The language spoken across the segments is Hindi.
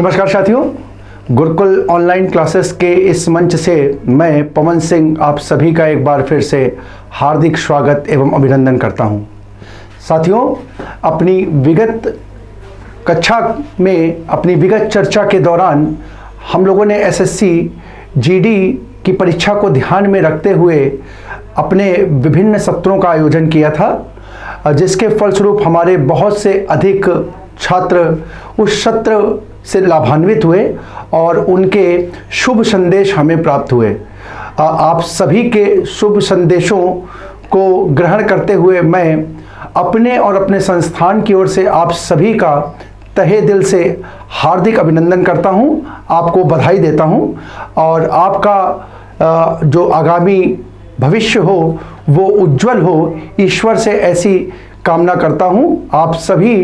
नमस्कार साथियों, गुरुकुल ऑनलाइन क्लासेस के इस मंच से मैं पवन सिंह आप सभी का एक बार फिर से हार्दिक स्वागत एवं अभिनंदन करता हूं। साथियों, अपनी विगत कक्षा में अपनी विगत चर्चा के दौरान हम लोगों ने एसएससी जीडी की परीक्षा को ध्यान में रखते हुए अपने विभिन्न सत्रों का आयोजन किया था, जिसके फलस्वरूप हमारे बहुत से अधिक छात्र उस सत्र से लाभान्वित हुए और उनके शुभ संदेश हमें प्राप्त हुए। आप सभी के शुभ संदेशों को ग्रहण करते हुए मैं अपने और अपने संस्थान की ओर से आप सभी का तहे दिल से हार्दिक अभिनंदन करता हूं, आपको बधाई देता हूं और आपका जो आगामी भविष्य हो वो उज्जवल हो, ईश्वर से ऐसी कामना करता हूं। आप सभी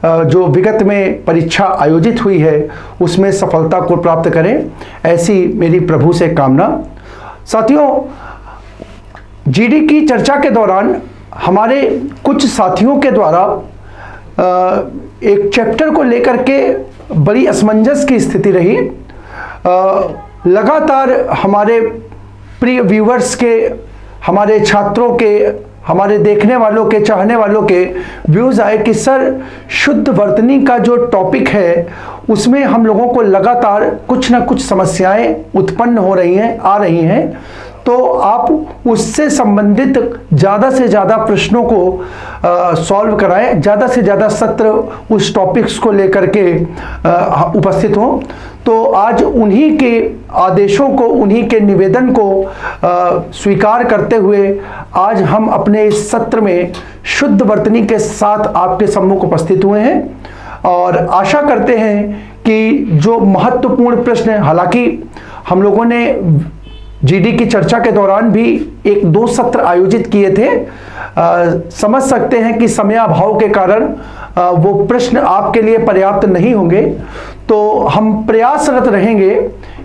जो विगत में परीक्षा आयोजित हुई है उसमें सफलता को प्राप्त करें, ऐसी मेरी प्रभु से कामना। साथियों, जीडी की चर्चा के दौरान हमारे कुछ साथियों के द्वारा एक चैप्टर को लेकर के बड़ी असमंजस की स्थिति रही। लगातार हमारे प्रिय व्यूवर्स के, हमारे छात्रों के, हमारे देखने वालों के, चाहने वालों के व्यूज़ आए कि सर, शुद्ध वर्तनी का जो टॉपिक है उसमें हम लोगों को लगातार कुछ ना कुछ समस्याएं उत्पन्न हो रही हैं, आ रही हैं, तो आप उससे संबंधित ज़्यादा से ज़्यादा प्रश्नों को सॉल्व कराएं, ज़्यादा से ज़्यादा सत्र उस टॉपिक्स को लेकर के उपस्थित हों। तो आज उन्हीं के आदेशों को, उन्हीं के निवेदन को स्वीकार करते हुए आज हम अपने इस सत्र में शुद्ध वर्तनी के साथ आपके सम्मुख उपस्थित हुए हैं और आशा करते हैं कि जो महत्वपूर्ण प्रश्न है, हालांकि हम लोगों ने जीडी की चर्चा के दौरान भी 1-2 सत्र आयोजित किए थे, समझ सकते हैं कि समयाभाव के कारण वो प्रश्न आपके लिए पर्याप्त नहीं होंगे, तो हम प्रयासरत रहेंगे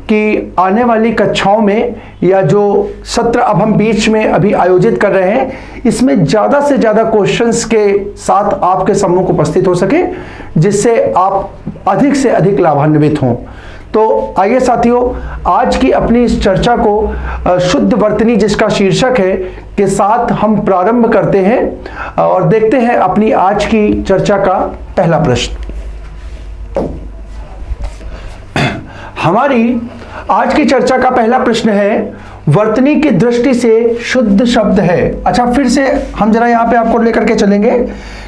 कि आने वाली कक्षाओं में या जो सत्र अब हम बीच में अभी आयोजित कर रहे हैं इसमें ज़्यादा से ज़्यादा क्वेश्चंस के साथ आपके सम्मुख उपस्थित हो सके, जिससे आप अधिक से अधिक लाभान्वित हों। तो आइए साथियों, आज की अपनी इस चर्चा को शुद्ध वर्तनी जिसका शीर्षक है के साथ हम प्रारंभ करते हैं और देखते हैं अपनी आज की चर्चा का पहला प्रश्न। हमारी आज की चर्चा का पहला प्रश्न है, वर्तनी की दृष्टि से शुद्ध शब्द है। अच्छा, फिर से हम जरा यहाँ पे आपको लेकर के चलेंगे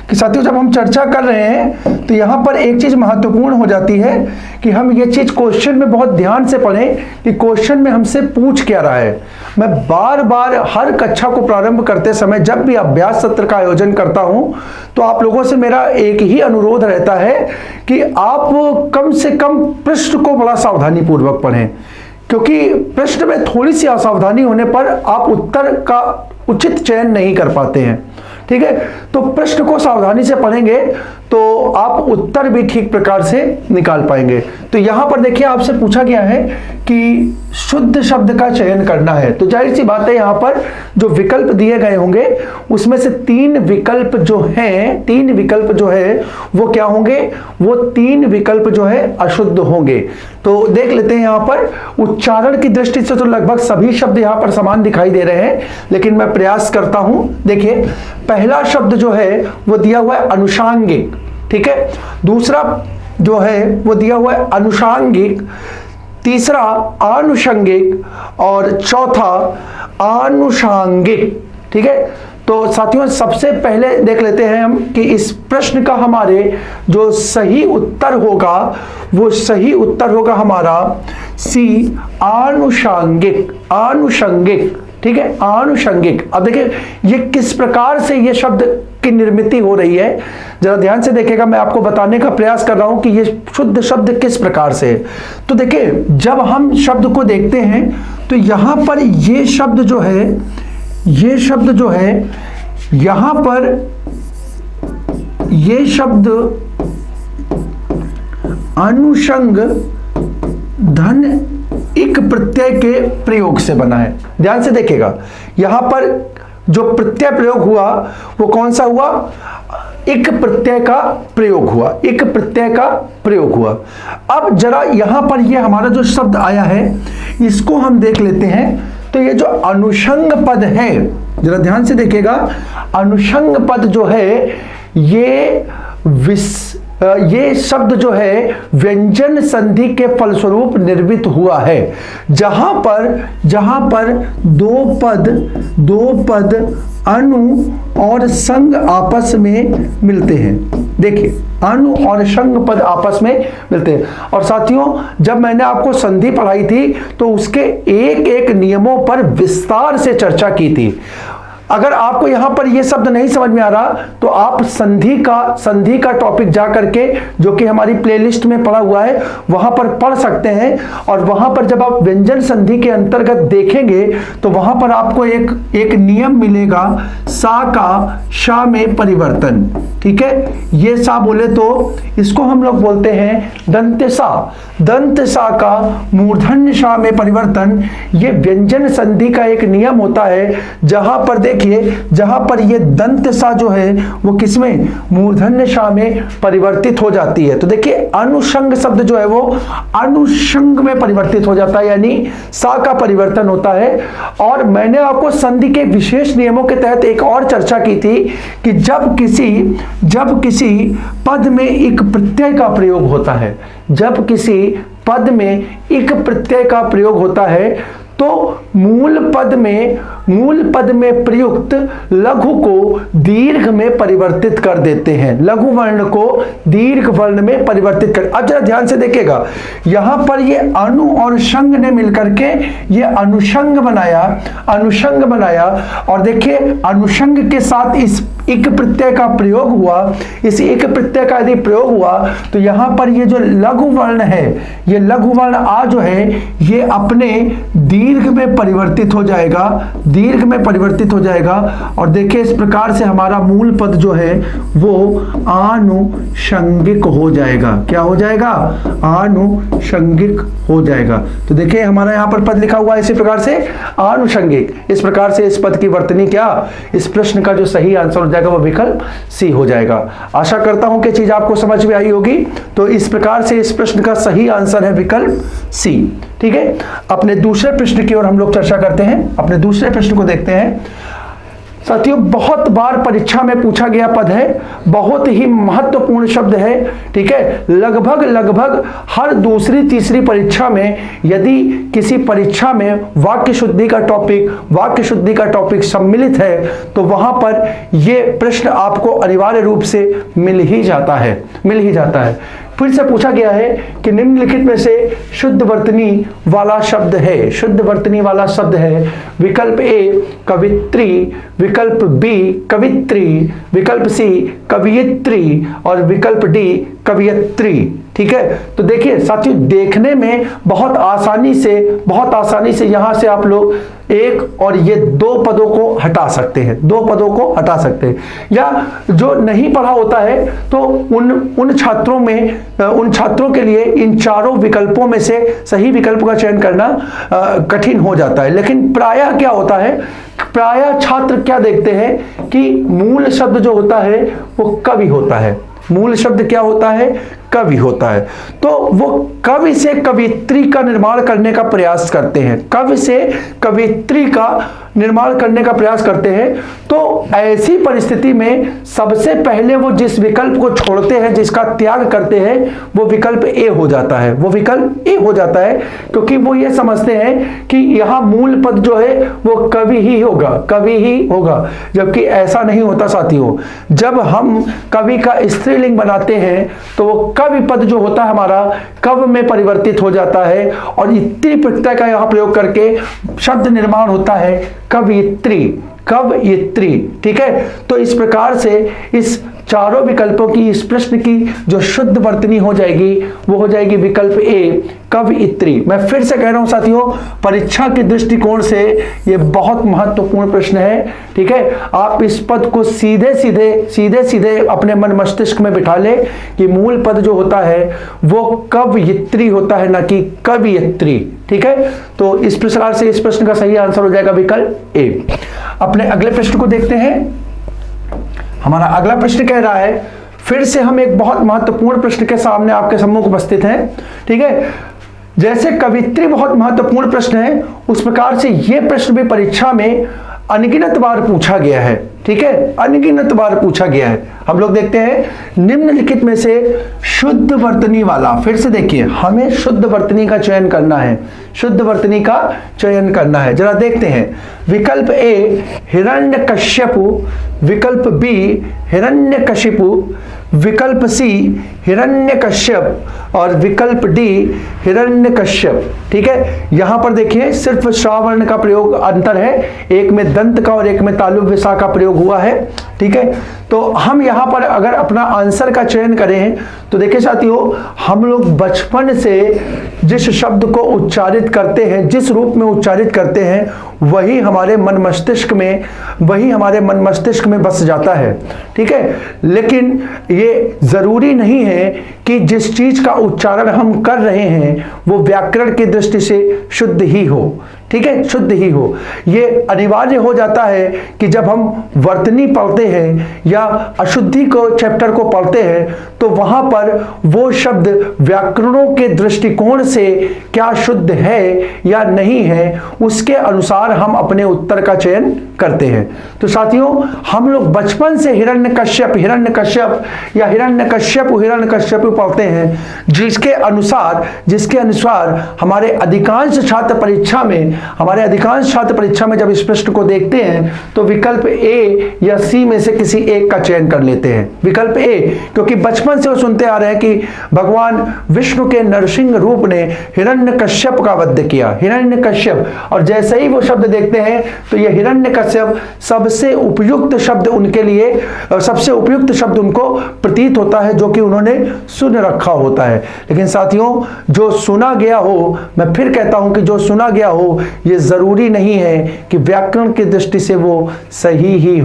कि साथियों, जब हम चर्चा कर रहे हैं तो यहाँ पर एक चीज महत्वपूर्ण हो जाती है कि हम ये चीज क्वेश्चन में बहुत ध्यान से पढ़ें कि क्वेश्चन में हमसे पूछ क्या रहा है। मैं बार बार हर कक्षा को प्रारंभ करते समय जब भी अभ्यास सत्र का आयोजन करता हूं तो आप लोगों से मेरा एक ही अनुरोध रहता है कि आप कम से कम प्रश्न को बड़ा सावधानी पूर्वक पढ़ें, क्योंकि प्रश्न में थोड़ी सी असावधानी होने पर आप उत्तर का उचित चयन नहीं कर पाते हैं। ठीक है, तो प्रश्न को सावधानी से पढ़ेंगे तो आप उत्तर भी ठीक प्रकार से निकाल पाएंगे। तो यहां पर देखिए, आपसे पूछा गया है कि शुद्ध शब्द का चयन करना है, तो जाहिर सी बात है यहां पर जो विकल्प दिए गए होंगे उसमें से 3 विकल्प जो हैं, 3 विकल्प जो है वो क्या होंगे? वो 3 विकल्प जो है अशुद्ध होंगे। तो देख लेते हैं, यहां पर उच्चारण की दृष्टि से तो लगभग सभी शब्द यहां पर समान दिखाई दे रहे हैं, लेकिन मैं प्रयास करता हूं। देखिए, पहला शब्द जो है वो दिया हुआ है अनुषांगिक, ठीक है, दूसरा जो है वो दिया हुआ है अनुषांगिक, तीसरा आनुषंगिक और चौथा आनुषांगिक। ठीक है, तो साथियों सबसे पहले देख लेते हैं हम कि इस प्रश्न का हमारे जो सही उत्तर होगा वो सही उत्तर होगा हमारा सी, आनुषांगिक। आनुषंगिक, ठीक है, आनुषंगिक। अब देखिए ये किस प्रकार से ये शब्द की निर्मित हो रही है, जरा ध्यान से देखिएगा, मैं आपको बताने का प्रयास कर रहा हूं कि ये शुद्ध शब्द किस प्रकार से। तो देखिए, जब हम शब्द को देखते हैं तो यहां पर ये शब्द जो है, ये शब्द जो है यहां पर ये शब्द अनुषंग धन इक प्रत्यय के प्रयोग से बना है। ध्यान से देखिएगा, यहां पर जो प्रत्यय प्रयोग हुआ वो कौन सा हुआ? इक प्रत्यय का प्रयोग हुआ, इक प्रत्यय का प्रयोग हुआ। अब जरा यहां पर ये हमारा जो शब्द आया है इसको हम देख लेते हैं। तो ये जो अनुषंग पद है, जरा ध्यान से देखिएगा, अनुषंग पद जो है ये शब्द जो है व्यंजन संधि के फलस्वरूप निर्मित हुआ है। जहां पर दो पद अनु और संग आपस में मिलते हैं। देखिए, अनु और संग पद आपस में मिलते हैं। और साथियों, जब मैंने आपको संधि पढ़ाई थी तो उसके एक एक नियमों पर विस्तार से चर्चा की थी। अगर आपको यहां पर यह शब्द नहीं समझ में आ रहा तो आप संधि का टॉपिक जा करके, जो कि हमारी प्लेलिस्ट में पड़ा हुआ है, वहां पर पढ़ सकते हैं। और वहां पर जब आप व्यंजन संधि के अंतर्गत देखेंगे तो वहां पर आपको एक नियम मिलेगा, सा का शा में परिवर्तन। ठीक है, ये सा बोले तो इसको हम लोग बोलते हैं दंत सा। दंत सा का मूर्धन्य शा में परिवर्तन, ये व्यंजन संधि का एक नियम होता है। जहां पर ये दंत सा जो है वो किसमें? मूर्धन्य शा में परिवर्तित हो जाती है। तो देखिए, अनुषंग शब्द जो है वो अनुषंग में परिवर्तित हो जाता है, यानी सा का परिवर्तन होता है। और मैंने आपको संधि के विशेष नियमों के तहत एक और चर्चा की थी कि जब किसी पद में एक प्रत्यय का प्रयोग होता है, जब किसी पद में एक प्रत्यय का प्रयोग होता है तो मूल पद में प्रयुक्त लघु को दीर्घ में परिवर्तित कर देते हैं। लघु वर्ण को दीर्घ वर्ण में परिवर्तित कर। अब जरा ध्यान से देखिएगा, यहां पर ये अनु और संग ने मिलकर के ये अनुषंग बनाया। और देखिए, अनुषंग के साथ इस इक प्रत्यय का प्रयोग हुआ। इस इक प्रत्यय का यदि प्रयोग हुआ तो यहां पर ये जो लघु वर्ण है, ये लघु वर्ण आ जो है ये अपने दीर्घ में परिवर्तित हो जाएगा। और देखिए, इस प्रकार से हमारा मूल पद जो है वो आनुषंगिक हो जाएगा। क्या हो जाएगा? आनुषंगिक हो जाएगा। तो देखिए, हमारा यहां पर पद लिखा हुआ है इसी प्रकार से आनुषंगिक। इस प्रकार से इस पद की वर्तनी क्या? इस प्रश्न का जो सही आंसर हो जाएगा वो विकल्प सी हो जाएगा। आशा करता हूं कि चीज आपको समझ में आई होगी। तो इस प्रकार से इस प्रश्न का सही आंसर है विकल्प सी। ठीक है, अपने दूसरे प्रश्न की ओर हम लोग चर्चा करते हैं। अपने दूसरे प्रश्न को देखते हैं। साथियों, बहुत बार परीक्षा में पूछा गया पद है, बहुत ही महत्वपूर्ण शब्द है। ठीक है, लगभग हर दूसरी तीसरी परीक्षा में यदि किसी परीक्षा में वाक्य शुद्धि का टॉपिक सम्मिलित है तो वहां पर यह प्रश्न आपको अनिवार्य रूप से मिल ही जाता है। फिर से पूछा गया है कि निम्नलिखित में से शुद्ध वर्तनी वाला शब्द है। विकल्प ए कवित्री, विकल्प बी कवित्री, विकल्प सी कवियत्री और विकल्प डी कवियत्री। ठीक है, तो देखिए साथियों, देखने में बहुत आसानी से यहां से आप लोग एक और ये दो पदों को हटा सकते हैं। या जो नहीं पढ़ा होता है तो उन छात्रों के लिए इन चारों विकल्पों में से सही विकल्प का चयन करना कठिन हो जाता है। लेकिन प्रायः क्या होता है, प्रायः छात्र क्या देखते हैं कि मूल शब्द जो होता है वो कवि होता है। मूल शब्द क्या होता है? कवि होता है। तो वो कवि से कवित्री का निर्माण करने का प्रयास करते हैं। तो ऐसी परिस्थिति में सबसे पहले वो जिस विकल्प को छोड़ते हैं, जिसका त्याग करते हैं, वो विकल्प ए हो जाता है। क्योंकि वो ये समझते हैं कि यहाँ मूल पद जो है वो कवि ही होगा। जबकि ऐसा नहीं होता साथियों। जब हम कवि का स्त्रीलिंग बनाते हैं तो वो कवि पद जो होता है हमारा कव में परिवर्तित हो जाता है और इत्री प्रत्यय का यहां प्रयोग करके शब्द निर्माण होता है कवियत्री। ठीक है, तो इस प्रकार से इस चारों विकल्पों की इस प्रश्न की जो शुद्ध वर्तनी हो जाएगी वो हो जाएगी विकल्प ए कवियत्री। मैं फिर से कह रहा हूं साथियों, परीक्षा के दृष्टिकोण से ये बहुत महत्वपूर्ण प्रश्न है। ठीक है, आप इस पद को सीधे सीधे अपने मन मस्तिष्क में बिठा ले कि मूल पद जो होता है वो कवियत्री होता है, ना कि कवियत्री। ठीक है, तो इस प्रकार से इस प्रश्न का सही आंसर हो जाएगा विकल्प ए। अपने अगले प्रश्न को देखते हैं। हमारा अगला प्रश्न कह रहा है, फिर से हम एक बहुत महत्वपूर्ण प्रश्न के सामने आपके सम्मुख उपस्थित हैं। ठीक है, जैसे कवित्री बहुत महत्वपूर्ण प्रश्न है, उस प्रकार से यह प्रश्न भी परीक्षा में अनगिनत बार पूछा गया है। ठीक है, अनगिनत बार पूछा गया है। हम लोग देखते हैं निम्नलिखित में से शुद्ध वर्तनी वाला, फिर से देखिए हमें शुद्ध वर्तनी का चयन करना है, शुद्ध वर्तनी का चयन करना है। जरा देखते हैं, विकल्प ए हिरण्यकश्यपु, विकल्प बी हिरण्यकशिपु, विकल्प सी हिरण्यकश्यप और विकल्प डी हिरण्यकश्यप। ठीक है, यहां पर देखिए सिर्फ श्रावर्ण का प्रयोग अंतर है, एक में दंत का और एक में तालुब विसा का प्रयोग हुआ है। ठीक है, तो हम यहां पर अगर अपना आंसर का चयन करें तो देखिए साथियों, हम लोग बचपन से जिस शब्द को उच्चारित करते हैं, जिस रूप में उच्चारित करते हैं, वही हमारे मन मस्तिष्क में बस जाता है। ठीक है, लेकिन ये जरूरी नहीं है कि जिस चीज का उच्चारण हम कर रहे हैं वो व्याकरण की दृष्टि से शुद्ध ही हो। ठीक है, शुद्ध ही हो। ये अनिवार्य हो जाता है कि जब हम वर्तनी पढ़ते हैं या अशुद्धि को चैप्टर को पढ़ते हैं तो वहां पर वो शब्द व्याकरणों के दृष्टिकोण से क्या शुद्ध है या नहीं है, उसके अनुसार हम अपने उत्तर का चयन करते हैं। तो साथियों, हम लोग बचपन से हिरण्यकश्यप या हिरण्यकश्यप पढ़ते हैं, जिसके अनुसार हमारे अधिकांश छात्र परीक्षा में जब इस प्रश्न को देखते हैं तो विकल्प ए या सी में से किसी एक का चयन कर लेते हैं। विकल्प ए, क्योंकि बचपन से वो सुनते आ रहे हैं कि भगवान विष्णु के नरसिंह रूप ने हिरण्यकश्यप का वध किया, हिरण्यकश्यप, और जैसे ही वो शब्द देखते हैं तो ये हिरण्यकश्यप सबसे उपयुक्त शब्द उनके लिए, सबसे उपयुक्त शब्द उनको प्रतीत होता है जो कि उन्होंने सुन रखा होता है। लेकिन साथियों, जो सुना गया हो, मैं फिर कहता हूं कि जो सुना गया हो ये जरूरी नहीं है कि व्याकरण की दृष्टि से वो सही ही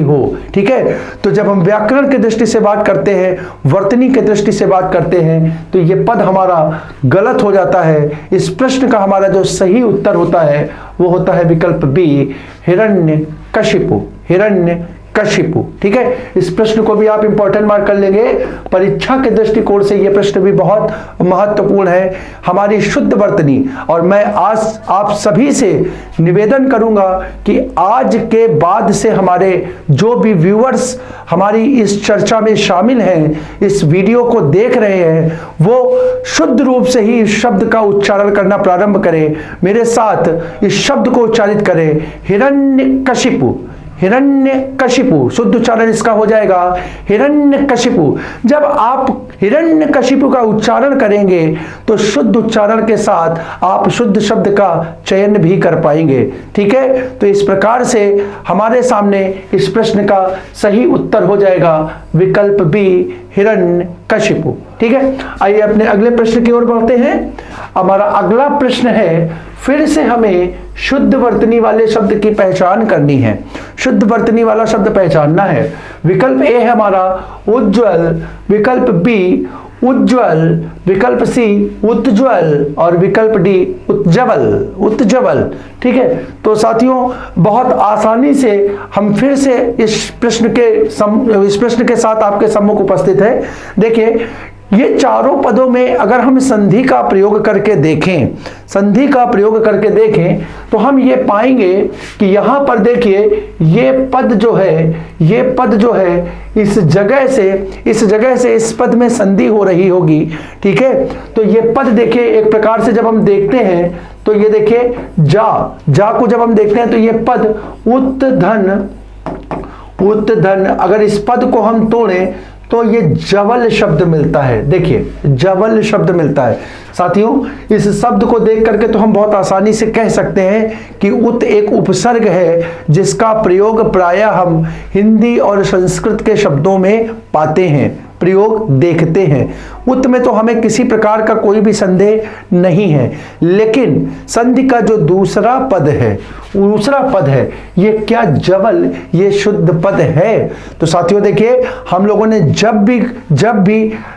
हो। ठीक है, तो जब हम व्याकरण की दृष्टि से बात करते हैं, वर्तनी की दृष्टि से बात करते हैं, तो ये पद हमारा गलत हो जाता है। इस प्रश्न का हमारा जो सही उत्तर होता है वो होता है विकल्प बी हिरण्यकशिपु। ठीक है, इस प्रश्न को भी आप इंपॉर्टेंट मार्क कर लेंगे। परीक्षा के दृष्टिकोण से यह प्रश्न भी बहुत महत्वपूर्ण है, हमारी शुद्ध वर्तनी। और मैं आज आप सभी से निवेदन करूंगा कि आज के बाद से हमारे जो भी व्यूअर्स हमारी इस चर्चा में शामिल हैं, इस वीडियो को देख रहे हैं, वो शुद्ध रूप से ही इस शब्द का उच्चारण करना प्रारंभ करें, मेरे साथ इस शब्द को उच्चारित करें, हिरण्यकशिपु। शुद्ध उच्चारण इसका हो जाएगा हिरण्यकशिपु। जब आप हिरण्यकशिपु का उच्चारण करेंगे तो शुद्ध उच्चारण के साथ आप शुद्ध शब्द का चयन भी कर पाएंगे। ठीक है, तो इस प्रकार से हमारे सामने इस प्रश्न का सही उत्तर हो जाएगा विकल्प बी हिरण्यकशिपु। ठीक है, आइए अपने अगले प्रश्न की ओर बढ़ते हैं। हमारा अगला प्रश्न है, फिर से हमें शुद्ध वर्तनी वाले शब्द की पहचान करनी है, शुद्ध वर्तनी वाला शब्द पहचानना है। विकल्प ए है हमारा उज्ज्वल, विकल्प बी उज्ज्वल, विकल्प सी उज्ज्वल और विकल्प डी उत्जवल। ठीक है, तो साथियों, बहुत आसानी से हम फिर से इस प्रश्न के साथ आपके सम्मुख उपस्थित है। देखिए, ये चारों पदों में अगर हम संधि का प्रयोग करके देखें तो हम ये पाएंगे कि यहां पर देखिए ये पद जो है इस जगह से इस पद में संधि हो रही होगी। ठीक है, तो ये पद देखिए एक प्रकार से जब हम देखते हैं तो ये देखिए जा को जब हम देखते हैं तो ये पद उत्धन, अगर इस पद को हम तोड़ें तो ये जवल शब्द मिलता है। देखिए, जवल शब्द मिलता है। साथियों, इस शब्द को देख करके तो हम बहुत आसानी से कह सकते हैं कि उत एक उपसर्ग है जिसका प्रयोग प्रायः हम हिंदी और संस्कृत के शब्दों में पाते हैं, प्रयोग देखते हैं। उत में तो हमें किसी प्रकार का कोई भी संदेह नहीं है, लेकिन संधि का जो दूसरा पद है ये क्या जवल, ये शुद्ध पद है। तो साथियों देखिए, हम लोगों ने जब भी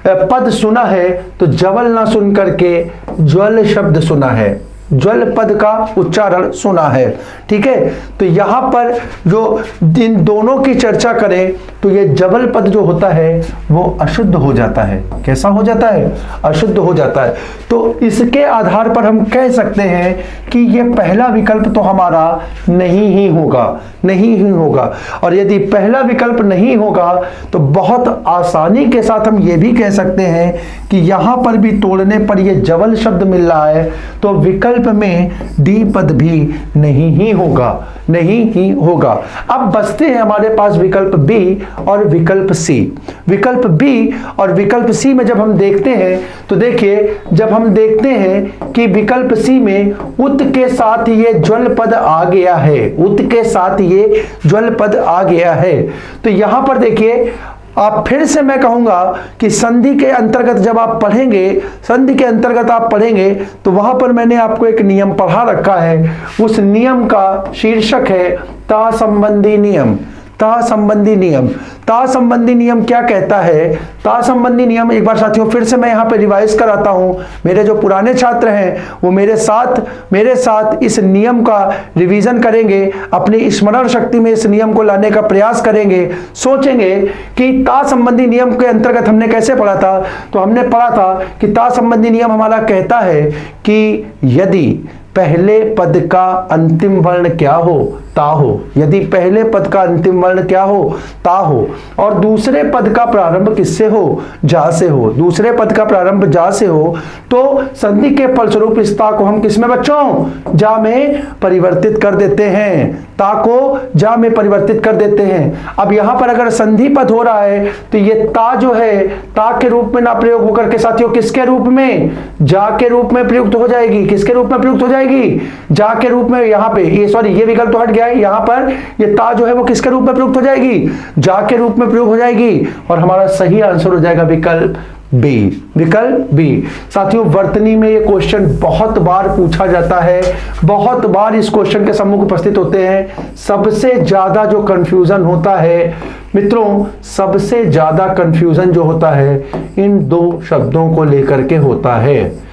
पद सुना है तो जवल ना सुन करके ज्वल शब्द सुना है। ज्वल पद का उच्चारण सुना है। ठीक है, तो यहां पर जो इन दोनों की चर्चा करें तो ये जबल पद जो होता है वो अशुद्ध हो जाता है। कैसा हो जाता है? अशुद्ध हो जाता है। तो इसके आधार पर हम कह सकते हैं कि ये पहला विकल्प तो हमारा नहीं ही होगा, नहीं ही होगा। और यदि पहला विकल्प नहीं होगा तो बहुत आसानी के साथ हम ये भी कह सकते हैं कि यहां पर भी तोड़ने पर ये जबल शब्द मिल रहा है, तो विकल्प में डी पद भी नहीं ही होगा, नहीं ही होगा। अब बचते हैं हमारे पास विकल्प बी और विकल्प सी। विकल्प बी और विकल्प सी में जब हम देखते हैं तो देखिए, जब हम देखते हैं कि विकल्प सी में उत के साथ ये ज्वल पद आ गया है, उत के साथ ये ज्वल पद आ गया है, तो यहां पर देखिए आप फिर से मैं कहूंगा कि संधि के अंतर्गत जब आप पढ़ेंगे, संधि के अंतर्गत आप पढ़ेंगे तो वहां पर मैंने आपको एक नियम पढ़ा रखा है। उस नियम का शीर्षक है ता संबंधी नियम। ता संबंधी नियम, ता संबंधी नियम क्या कहता है? ता संबंधी नियम एक बार साथियों फिर से मैं यहां पे रिवाइज कराता हूं। मेरे जो पुराने छात्र हैं वो मेरे साथ इस नियम का रिवीजन करेंगे, अपनी स्मरण शक्ति में इस नियम को लाने का प्रयास करेंगे, सोचेंगे कि ता संबंधी नियम के अंतर्गत हमने कैसे पढ़ा था। तो हमने पढ़ा था कि ता संबंधी नियम हमारा कहता है कि यदि पहले पद का अंतिम वर्ण क्या हो? ता हो। यदि पहले पद का अंतिम वर्ण क्या हो? ता हो। और दूसरे पद का प्रारंभ किससे हो? जा से हो। दूसरे पद का प्रारंभ जा से हो तो संधि के फलस्वरूप इस ता को हम किसमें बच्चों? जा में परिवर्तित कर देते हैं। ता को जा में परिवर्तित कर देते हैं। अब यहां पर अगर संधि पद हो रहा है तो ये ता जो है ता के रूप में ना प्रयोग होकर के साथियों किसके रूप में? जा के रूप में प्रयुक्त हो जाएगी। किसके रूप में प्रयुक्त हो जाएगी? जा के रूप में। यहां पे ये विकल्प तो हट गया है, यहां पर ये ता जो है वो किसके रूप में प्रयुक्त हो जाएगी? जा के रूप में प्रयोग हो जाएगी। और हमारा सही आंसर हो जाएगा विकल्प बी। विकल्प बी। साथियों वर्तनी में ये क्वेश्चन बहुत बार पूछा जाता है, बहुत बार इस क्वेश्चन के सम्मुख उपस्थित होते हैं। सबसे ज्यादा जो कंफ्यूजन होता है मित्रों, सबसे ज्यादा कंफ्यूजन जो होता है इन दो शब्दों को लेकर के होता है।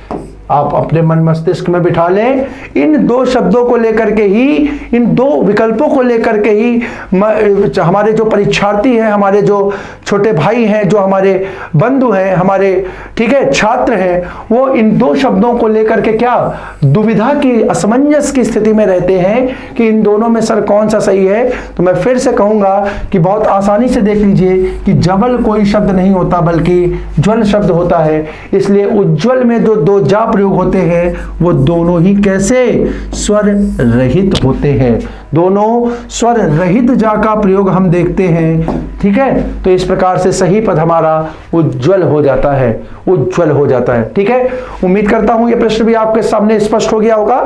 आप अपने मन मस्तिष्क में बिठा लें, इन दो शब्दों को लेकर के ही, इन दो विकल्पों को लेकर के ही हमारे जो परीक्षार्थी हैं, हमारे जो छोटे भाई हैं, जो हमारे बंधु हैं, हमारे ठीक है छात्र हैं, वो इन दो शब्दों को लेकर के क्या दुविधा की, असमंजस की स्थिति में रहते हैं कि इन दोनों में सर कौन सा सही है। तो मैं फिर से कहूंगा कि बहुत आसानी से देख लीजिए कि जबल कोई शब्द नहीं होता बल्कि ज्वल शब्द होता है। इसलिए उज्ज्वल में जो दो जा प्रयोग होते हैं वो दोनों ही कैसे? स्वर रहित होते हैं। दोनों स्वर रहित जा का प्रयोग हम देखते हैं। ठीक है, तो इस प्रकार से सही पद हमारा उज्ज्वल हो जाता है, उज्ज्वल हो जाता है। ठीक है, उम्मीद करता हूं यह प्रश्न भी आपके सामने स्पष्ट हो गया होगा।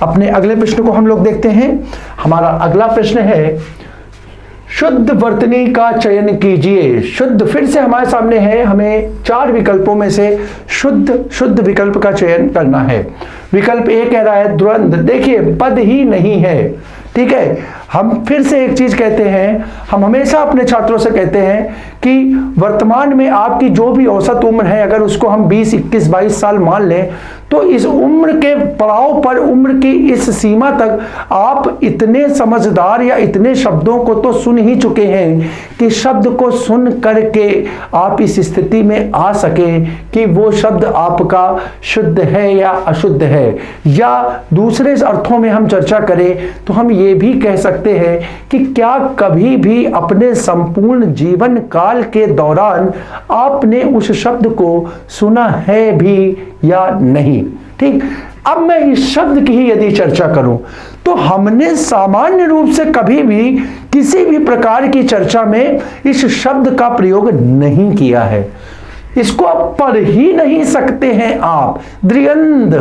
अपने अगले प्रश्न को हम लोग देखते हैं। हमारा अगला प्रश्न है शुद्ध वर्तनी का चयन कीजिए। शुद्ध फिर से हमारे सामने है, हमें चार विकल्पों में से शुद्ध विकल्प का चयन करना है। विकल्प ए कह रहा है द्वंद्व। देखिए पद ही नहीं है। ठीक है, हम फिर से एक चीज कहते हैं, हम हमेशा अपने छात्रों से कहते हैं कि वर्तमान में आपकी जो भी औसत उम्र है अगर उसको हम 20, 21, 22 साल मान लें तो इस उम्र के पड़ाव पर, उम्र की इस सीमा तक आप इतने समझदार या इतने शब्दों को तो सुन ही चुके हैं कि शब्द को सुन करके आप इस स्थिति में आ सके कि वो शब्द आपका शुद्ध है या अशुद्ध है। या दूसरे अर्थों में हम चर्चा करें तो हम ये भी कह सकते हैं कि क्या कभी भी अपने संपूर्ण जीवन काल के दौरान आपने उस शब्द को सुना है भी या नहीं। ठीक, अब मैं इस शब्द की ही यदि चर्चा करूं तो हमने सामान्य रूप से कभी भी किसी भी प्रकार की चर्चा में इस शब्द का प्रयोग नहीं किया है। इसको आप पढ़ ही नहीं सकते हैं आप। द्विअंद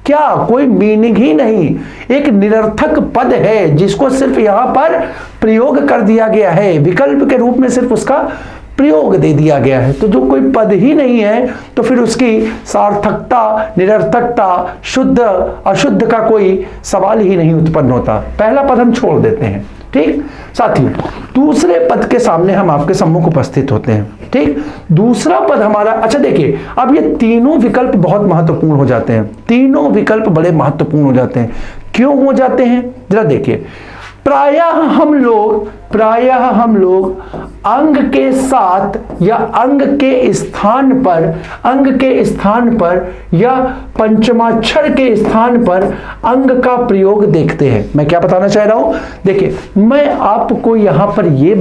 क्या कोई मीनिंग ही नहीं, एक निरर्थक पद है जिसको सिर्फ यहां पर प्रयोग कर दिया गया है, विकल्प के रूप में सिर्फ उसका प्रयोग दे दिया गया है। तो जो कोई पद ही नहीं है तो फिर उसकी सार्थकता, निरर्थकता, शुद्ध अशुद्ध का कोई सवाल ही नहीं उत्पन्न होता। पहला पद हम छोड़ देते हैं। ठीक साथियों, दूसरे पद के सामने हम आपके सम्मुख उपस्थित होते हैं। ठीक, दूसरा पद हमारा, अच्छा देखिए, अब ये तीनों विकल्प बहुत महत्वपूर्ण हो जाते हैं, तीनों विकल्प बड़े महत्वपूर्ण हो जाते हैं। क्यों हो जाते हैं, जरा देखिए। प्रायः हम लोग अंग के साथ या अंग के स्थान पर या पंचमाक्षर के स्थान पर अंग का प्रयोग देखते हैं। मैं क्या बताना चाह रहा हूं, देखिए, मैं आपको यहां पर यह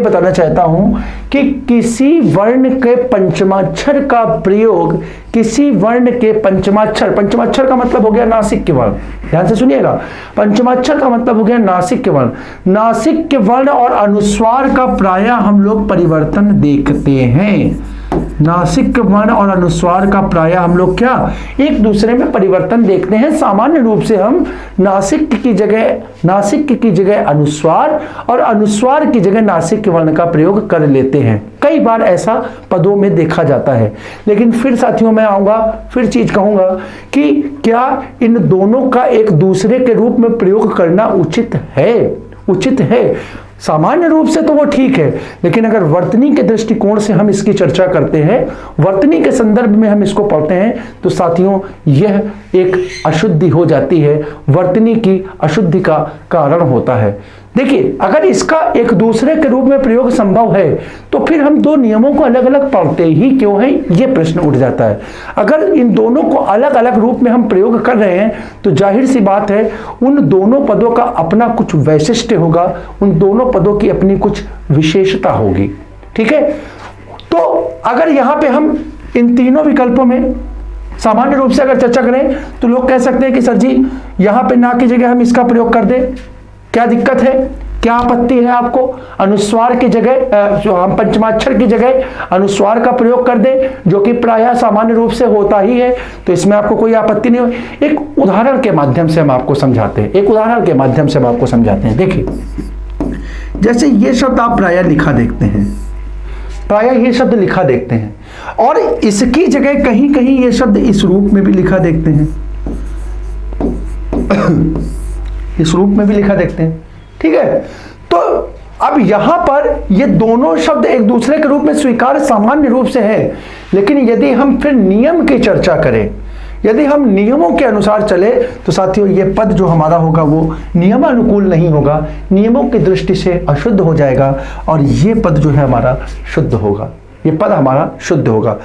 बताना चाहता हूं कि किसी वर्ण के पंचमाक्षर का प्रयोग, किसी वर्ण के पंचमाक्षर का मतलब हो गया नासिक के वर्ण, ध्यान से सुनिएगा, पंचमाक्षर का मतलब हो गया नासिक के वर्ण, नासिक के वर्ण और अनुस्वार का प्रायः हम लोग परिवर्तन देखते हैं। नासिक वर्ण और अनुस्वार का प्रायः हम लोग क्या एक दूसरे में परिवर्तन देखते हैं। सामान्य रूप से हम नासिक की जगह अनुस्वार और अनुस्वार की जगह नासिक वर्ण का प्रयोग कर लेते हैं। कई बार ऐसा पदों में देखा जाता है। लेकिन फिर साथियों मैं आऊंगा, फिर चीज कहूंगा कि क्या इन दोनों का एक दूसरे के रूप में प्रयोग करना उचित है। सामान्य रूप से तो वो ठीक है, लेकिन अगर वर्तनी के दृष्टिकोण से हम इसकी चर्चा करते हैं, वर्तनी के संदर्भ में हम इसको पढ़ते हैं, तो साथियों यह एक अशुद्धि हो जाती है, वर्तनी की अशुद्धि का कारण होता है। देखिए, अगर इसका एक दूसरे के रूप में प्रयोग संभव है तो फिर हम दो नियमों को अलग अलग पढ़ते ही क्यों हैं, यह प्रश्न उठ जाता है। अगर इन दोनों को अलग अलग रूप में हम प्रयोग कर रहे हैं तो जाहिर सी बात है उन दोनों पदों का अपना कुछ वैशिष्ट्य होगा, उन दोनों पदों की अपनी कुछ विशेषता होगी। ठीक है, तो अगर यहां पे हम इन तीनों विकल्पों में सामान्य रूप से अगर चर्चा करें तो लोग कह सकते हैं कि सर जी यहां पे ना की जगह हम इसका प्रयोग कर दें, क्या दिक्कत है, क्या आपत्ति है आपको? अनुस्वार की जगह जो हम पंचमाक्षर की जगह अनुस्वार का प्रयोग कर दें, जो कि प्रायः सामान्य रूप से होता ही है, तो इसमें आपको कोई आपत्ति नहीं हो। एक उदाहरण के माध्यम से हम आपको समझाते हैं, देखिए, जैसे ये शब्द आप प्रायः लिखा देखते हैं, और इसकी जगह कहीं कहीं ये शब्द इस रूप में भी लिखा देखते हैं, इस रूप में भी लिखा देखते हैं। ठीक है, तो अब यहां पर ये दोनों शब्द एक दूसरे के रूप में स्वीकार सामान्य रूप से है, लेकिन यदि हम फिर नियम की चर्चा करें, यदि हम नियमों के अनुसार चले तो साथियों ये पद जो हमारा होगा वो नियमानुकूल नहीं होगा, नियमों की दृष्टि से अशुद्ध हो जाएगा, और ये पद जो है हमारा शुद्ध होगा, ये पद हमारा शुद्ध होगा।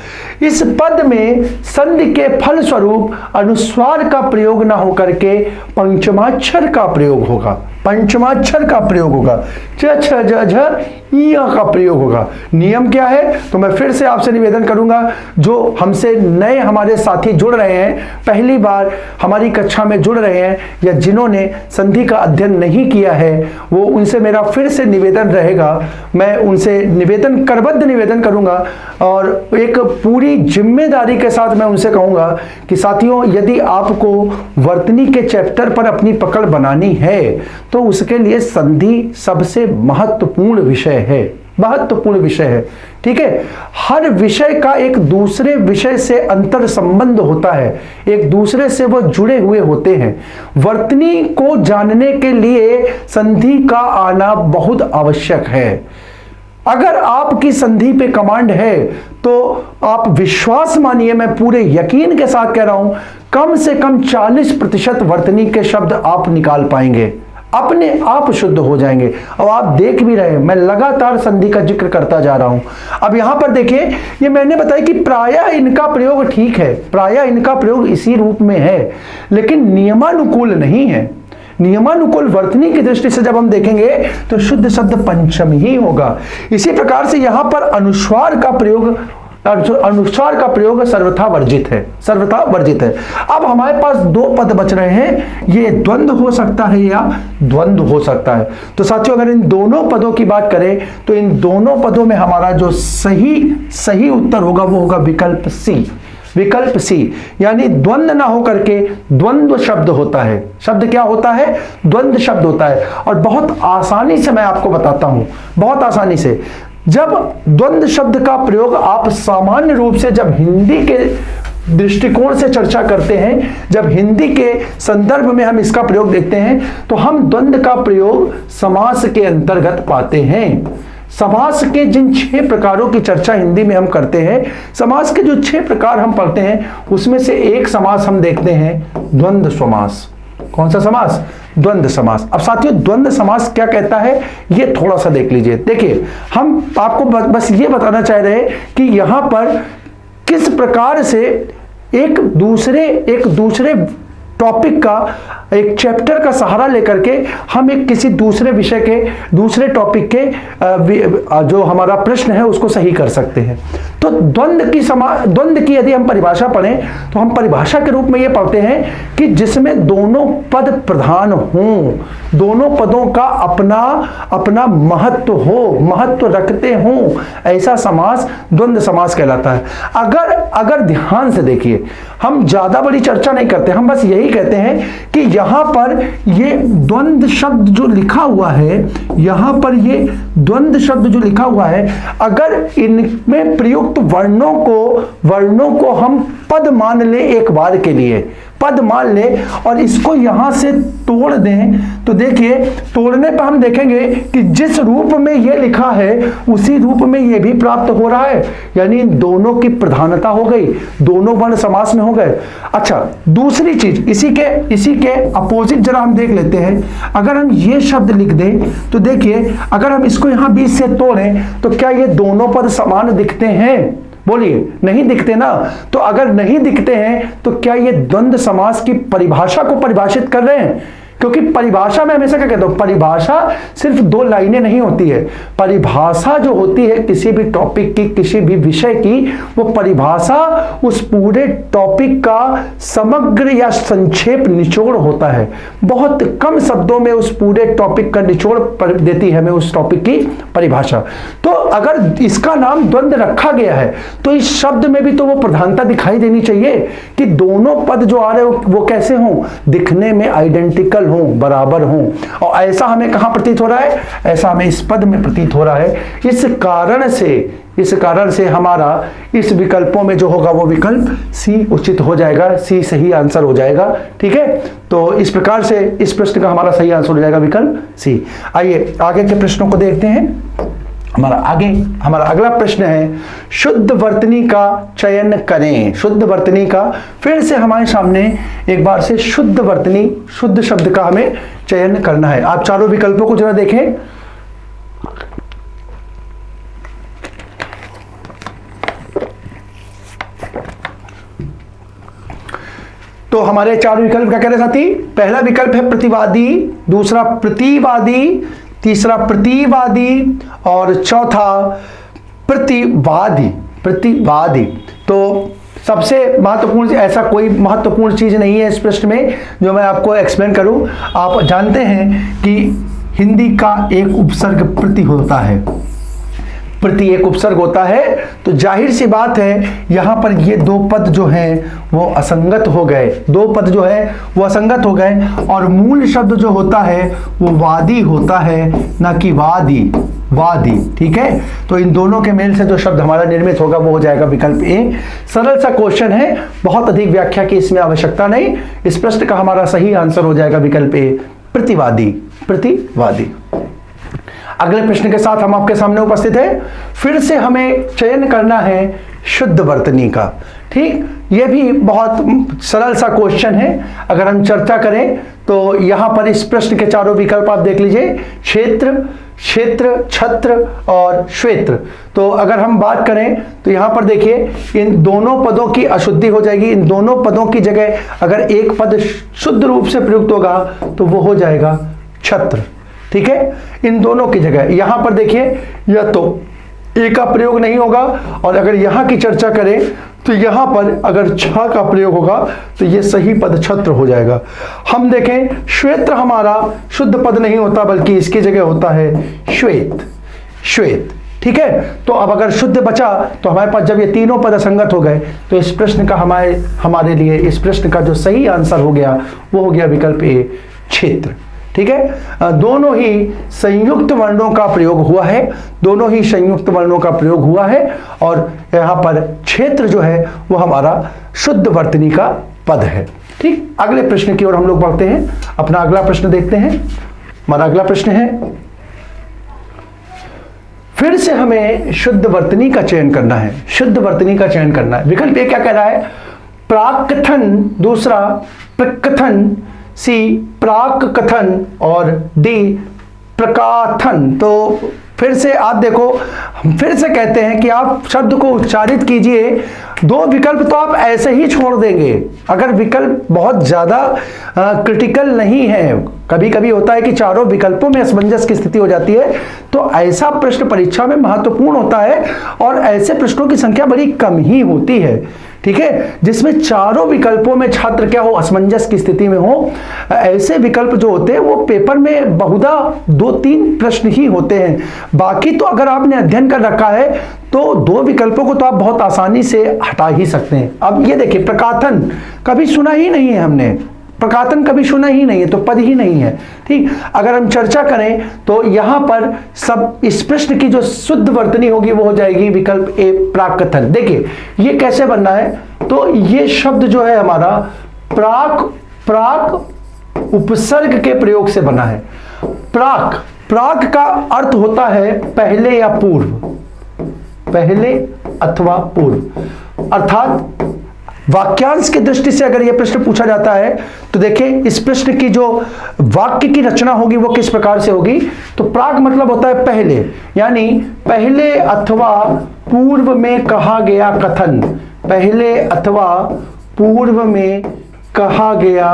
इस पद में संधि के फल स्वरूप अनुस्वार का प्रयोग ना होकर के पंचमाक्षर का प्रयोग होगा, च छ ज झ य का प्रयोग होगा। नियम क्या है, तो मैं फिर से आपसे निवेदन करूंगा, जो हमसे नए हमारे साथी जुड़ रहे हैं, पहली बार हमारी कक्षा में जुड़ रहे हैं, या जिन्होंने संधि का अध्ययन नहीं किया है, वो उनसे मेरा फिर से निवेदन रहेगा, मैं उनसे करबद्ध निवेदन करूंगा, और एक पूरी जिम्मेदारी के साथ मैं उनसे कहूंगा कि साथियों यदि आपको वर्तनी के चैप्टर पर अपनी पकड़ बनानी है तो उसके लिए संधि सबसे महत्वपूर्ण विषय है। ठीक है, हर विषय का एक दूसरे विषय से अंतर संबंध होता है, एक दूसरे से वो जुड़े हुए होते हैं। वर्तनी को जानने के लिए संधि का आना बहुत आवश्यक है। अगर आपकी संधि पे कमांड है तो आप विश्वास मानिए, मैं पूरे यकीन के साथ कह रहा हूं, कम से कम 40% वर्तनी के शब्द आप निकाल पाएंगे, अपने आप शुद्ध हो जाएंगे। और आप देख भी रहे हैं, मैं लगातार संधि का जिक्र करता जा रहा हूं। अब यहां पर देखिए, ये मैंने बताया कि प्रायः इनका प्रयोग ठीक है, प्रायः इनका प्रयोग इसी रूप में है, लेकिन नियमानुकूल नहीं है। नियमानुकूल वर्तनी की दृष्टि से जब हम देखेंगे तो शुद्ध शब्द पंचम ही होगा। इसी प्रकार से यहां पर अनुस्वार का प्रयोग सर्वथा वर्जित है। अब हमारे पास दो पद बच रहे हैं, ये द्वंद्व हो सकता है या द्वंद्व हो सकता है। तो साथियों अगर इन दोनों पदों की बात करें तो इन दोनों पदों में हमारा जो सही उत्तर होगा वो होगा विकल्प सी, यानी द्वंद्व ना हो करके द्वंद्व शब्द होता है। शब्द क्या होता है? द्वंद्व शब्द होता है। और बहुत आसानी से मैं आपको बताता हूं, बहुत आसानी से, जब द्वंद्व शब्द का प्रयोग आप सामान्य रूप से जब हिंदी के दृष्टिकोण से चर्चा करते हैं, जब हिंदी के संदर्भ में हम इसका प्रयोग देखते हैं, तो हम द्वंद्व का प्रयोग समास के अंतर्गत पाते हैं। समास के जिन 6 प्रकारों की चर्चा हिंदी में हम करते हैं, समास के जो 6 प्रकार हम पढ़ते हैं, उसमें से एक समास हम देखते हैं द्वंद्व समास। कौन सा समास? द्वंद्व समास। अब साथियों, द्वंद्व समास क्या कहता है ये थोड़ा सा देख लीजिए। देखिए, हम आपको बस ये बताना चाह रहे हैं कि यहां पर किस प्रकार से एक दूसरे टॉपिक का, एक चैप्टर का सहारा लेकर के हम एक किसी दूसरे विषय के, दूसरे टॉपिक के जो हमारा प्रश्न है उसको सही कर सकते हैं। तो द्वंद्व की यदि हम परिभाषा पढ़ें तो हम परिभाषा के रूप में ये पढ़ते हैं कि जिसमें दोनों पद प्रधान हों, दोनों पदों का अपना अपना महत्व हो, महत्व रखते हों, ऐसा समास द्वंद्व समास कहलाता है। अगर ध्यान से देखिए, हम ज्यादा बड़ी चर्चा नहीं करते, हम बस यही कहते हैं कि यहां पर ये द्वंद्व शब्द जो लिखा हुआ है, यहां पर ये द्वंद्व शब्द जो लिखा हुआ है, अगर इनमें प्रयुक्त वर्णों को हम पद मान ले, एक बार के लिए पद मान ले और इसको यहां से तोड़ दें, तो देखिए तोड़ने पर हम देखेंगे कि जिस रूप में ये लिखा है उसी रूप में ये भी प्राप्त हो रहा है, यानी इन दोनों की प्रधानता हो गई, दोनों वर्ण समास में हो गए। अच्छा, दूसरी चीज, इसी के अपोजिट जरा हम देख लेते हैं। अगर हम ये शब्द लिख दें तो देखिए, अगर हम इसको यहां बीच से तोड़ें तो क्या ये दोनों पद समान दिखते हैं? बोलिए, नहीं दिखते ना। तो अगर नहीं दिखते हैं तो क्या ये द्वंद्व समास की परिभाषा को परिभाषित कर रहे हैं? क्योंकि परिभाषा में हमेशा क्या कहता हूं, परिभाषा सिर्फ 2 लाइनें नहीं होती है। परिभाषा जो होती है किसी भी टॉपिक की, किसी भी विषय की, वो परिभाषा उस पूरे टॉपिक का समग्र या संक्षेप निचोड़ होता है। बहुत कम शब्दों में उस पूरे टॉपिक का निचोड़ देती है हमें उस टॉपिक की परिभाषा। तो अगर इसका नाम द्वंद्व रखा गया है तो इस शब्द में भी तो वो प्रधानता दिखाई देनी चाहिए कि दोनों पद जो आ रहे हो वो कैसे हों, दिखने में आइडेंटिकल हों, बराबर हों। और ऐसा हमें कहां प्रतीत हो रहा है? ऐसा हमें इस पद में प्रतीत हो रहा है। इस कारण से हमारा इस विकल्पों में जो होगा वो विकल्प सी उचित हो जाएगा, सी सही आंसर हो जाएगा। ठीक है, तो इस प्रकार से इस प्रश्न का हमारा सही आंसर हो जाएगा विकल्प सी। आइए आगे के प्रश्नों को देखते हैं। हमारा अगला प्रश्न है, शुद्ध वर्तनी का चयन करें। शुद्ध वर्तनी का, फिर से हमारे सामने एक बार से शुद्ध वर्तनी, शुद्ध शब्द का हमें चयन करना है। आप चारों विकल्पों को जरा देखें। तो हमारे 4 विकल्प क्या कह रहे साथी? पहला विकल्प है प्रतिवादी, दूसरा प्रतिवादी, तीसरा प्रतिवादी और चौथा प्रतिवादी। तो सबसे महत्वपूर्ण, ऐसा कोई महत्वपूर्ण चीज नहीं है इस प्रश्न में जो मैं आपको एक्सप्लेन करूं। आप जानते हैं कि हिंदी का एक उपसर्ग प्रति होता है, प्रति एक उपसर्ग होता है, तो जाहिर सी बात है यहां पर ये 2 पद जो हैं वो असंगत हो गए, 2 पद जो है वो असंगत हो गए और मूल शब्द जो होता है वो वादी होता है, ना कि वादी। ठीक है, तो इन दोनों के मेल से जो शब्द हमारा निर्मित होगा वो हो जाएगा विकल्प ए। सरल सा क्वेश्चन है, बहुत अधिक व्याख्या की इसमें आवश्यकता नहीं। इस प्रश्न का हमारा सही आंसर हो जाएगा विकल्प ए, प्रतिवादी। अगले प्रश्न के साथ हम आपके सामने उपस्थित है। फिर से हमें चयन करना है शुद्ध वर्तनी का। ठीक, यह भी बहुत सरल सा क्वेश्चन है। अगर हम चर्चा करें तो यहां पर इस प्रश्न के 4 विकल्प आप देख लीजिए, क्षेत्र, छत्र और श्वेत्र। तो अगर हम बात करें तो यहां पर देखिए इन दोनों पदों की अशुद्धि हो जाएगी। इन दोनों पदों की जगह अगर एक पद शुद्ध रूप से प्रयुक्त होगा तो वो हो जाएगा छत्र। ठीक है, इन दोनों की जगह यहां पर देखिए यह तो ए का प्रयोग नहीं होगा, और अगर यहां की चर्चा करें तो यहां पर अगर छ का प्रयोग होगा तो यह सही पद छत्र हो जाएगा। हम देखें श्वेत्र हमारा शुद्ध पद नहीं होता बल्कि इसकी जगह होता है श्वेत। ठीक है, तो अब अगर शुद्ध बचा तो हमारे पास जब ये तीनों पद असंगत हो गए तो इस प्रश्न का हमारे लिए इस प्रश्न का जो सही आंसर हो गया वो हो गया विकल्प ए, क्षेत्र। ठीक है, दोनों ही संयुक्त वर्णों का प्रयोग हुआ है, दोनों ही संयुक्त वर्णों का प्रयोग हुआ है, और यहां पर क्षेत्र जो है वो हमारा शुद्ध वर्तनी का पद है। ठीक, अगले प्रश्न की ओर हम लोग बढ़ते हैं। अपना अगला प्रश्न देखते हैं। हमारा अगला प्रश्न है, फिर से हमें शुद्ध वर्तनी का चयन करना है, शुद्ध वर्तनी का चयन करना है। विकल्प ए क्या कह रहा है, प्राक्कथन, दूसरा प्रकथन, सी प्राक कथन, और डी प्रकाथन। तो फिर से आप देखो, हम फिर से कहते हैं कि आप शब्द को उच्चारित कीजिए। दो विकल्प तो आप ऐसे ही छोड़ देंगे अगर विकल्प बहुत ज्यादा क्रिटिकल नहीं है। कभी कभी होता है कि चारों विकल्पों में असमंजस की स्थिति हो जाती है, तो ऐसा प्रश्न परीक्षा में महत्वपूर्ण होता है, और ऐसे प्रश्नों की संख्या बड़ी कम ही होती है। ठीक है, जिसमें चारों विकल्पों में छात्र क्या हो, असमंजस की स्थिति में हो। ऐसे विकल्प जो होते हैं वो पेपर में बहुधा 2-3 प्रश्न ही होते हैं। बाकी तो अगर आपने अध्ययन कर रखा है तो दो विकल्पों को तो आप बहुत आसानी से हटा ही सकते हैं। अब ये देखिए, प्रकाथन कभी सुना ही नहीं है हमने, प्रकाथन कभी सुना ही नहीं है, तो पद ही नहीं है। ठीक, अगर हम चर्चा करें तो यहां पर सब इस प्रश्न की जो शुद्ध वर्तनी होगी वो हो जाएगी विकल्प ए प्राकथन। देखिए ये कैसे बनना है, तो ये शब्द जो है हमारा प्राक उपसर्ग के प्रयोग से बना है। प्राक का अर्थ होता है पहले या पूर्व, पहले अथवा पूर्व। अर्थात वाक्यांश की दृष्टि से अगर यह प्रश्न पूछा जाता है तो देखिए इस प्रश्न की जो वाक्य की रचना होगी वो किस प्रकार से होगी। तो प्राक मतलब होता है पहले, यानी पहले अथवा पूर्व में कहा गया कथन, पहले अथवा पूर्व में कहा गया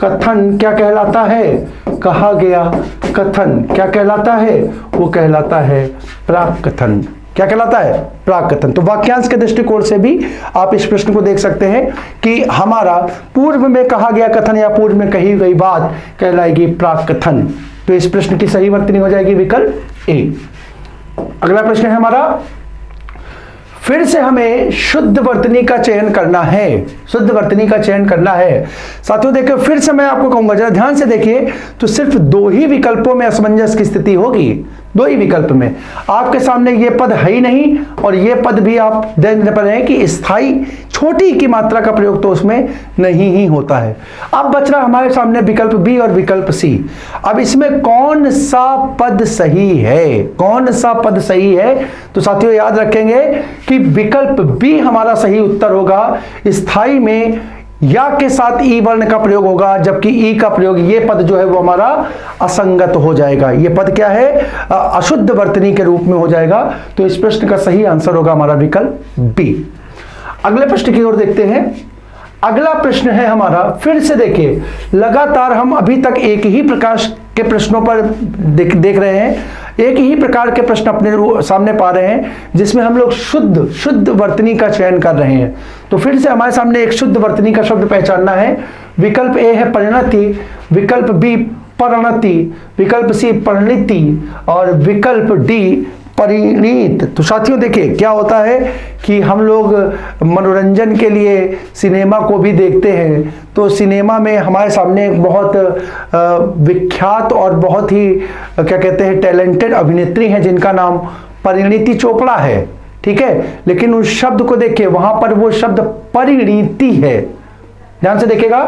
कथन क्या कहलाता है, कहा गया कथन क्या कहलाता है, वो कहलाता है प्राक कथन। क्या कहलाता है, प्राक कथन। तो वाक्यांश के दृष्टिकोण से भी आप इस प्रश्न को देख सकते हैं कि हमारा पूर्व में कहा गया कथन या पूर्व में कही गई बात कहलाएगी प्राक कथन। तो इस प्रश्न की सही वर्तनी हो जाएगी विकल्प ए। अगला प्रश्न है हमारा, फिर से हमें शुद्ध वर्तनी का चयन करना है, शुद्ध वर्तनी का चयन करना है। साथियों देखिए, फिर से मैं आपको कहूंगा, जरा ध्यान से देखिए, तो सिर्फ दो ही विकल्पों में असमंजस की स्थिति होगी, दो ही विकल्प में। आपके सामने ये पद है ही नहीं, और ये पद भी आप देख पा रहे हैं कि स्थाई छोटी की मात्रा का प्रयोग तो उसमें नहीं ही होता है। अब बच रहा हमारे सामने विकल्प बी और विकल्प सी। अब इसमें कौन सा पद सही है, कौन सा पद सही है, तो साथियों याद रखेंगे कि विकल्प बी हमारा सही उत्तर होगा। स्थाई में या के साथ ई वर्ण का प्रयोग होगा, जबकि ई का प्रयोग, ये पद जो है वो हमारा असंगत हो जाएगा। ये पद क्या है, अशुद्ध वर्तनी के रूप में हो जाएगा। तो इस प्रश्न का सही आंसर होगा हमारा विकल्प बी। अगले प्रश्न की ओर देखते हैं। अगला प्रश्न है हमारा, फिर से देखिए, लगातार हम अभी तक एक ही प्रकार के प्रश्नों पर देख रहे हैं, एक ही प्रकार के प्रश्न अपने सामने पा रहे हैं, जिसमें हम लोग शुद्ध वर्तनी का चयन कर रहे हैं। तो फिर से हमारे सामने एक शुद्ध वर्तनी का शब्द पहचानना है। विकल्प ए है परिणति, विकल्प बी परिणति, विकल्प सी परिणति, और विकल्प डी परिणीत। तो साथियों देखिए क्या होता है कि हम लोग मनोरंजन के लिए सिनेमा को भी देखते हैं। तो सिनेमा में हमारे सामने एक बहुत विख्यात और बहुत ही क्या कहते हैं टैलेंटेड अभिनेत्री हैं, जिनका नाम परिणीति चोपड़ा है। ठीक है, लेकिन उस शब्द को देखिए, वहां पर वो शब्द परिणीति है। ध्यान से देखिएगा,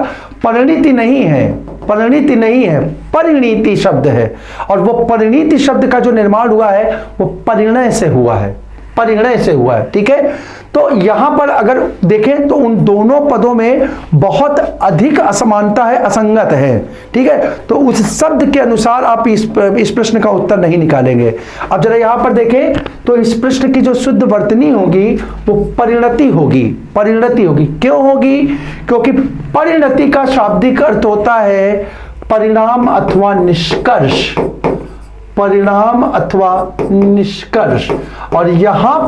परिणीति नहीं है, परिणीति नहीं है, परिणीति शब्द है। और वो परिणीति शब्द का जो निर्माण हुआ है वो परिणय से हुआ है, परिणय से हुआ है। ठीक है, तो यहां पर अगर देखें तो उन दोनों पदों में बहुत अधिक असमानता है, असंगत है। ठीक है, तो उस शब्द के अनुसार आप इस प्रश्न का उत्तर नहीं निकालेंगे। अब जरा यहां पर देखें तो इस प्रश्न की जो शुद्ध वर्तनी होगी वो परिणति होगी, परिणति होगी। क्यों होगी, क्योंकि परिणति का शाब्दिक अर्थ होता है परिणाम अथवा निष्कर्ष, परिणाम अथवा निष्कर्ष। और यहां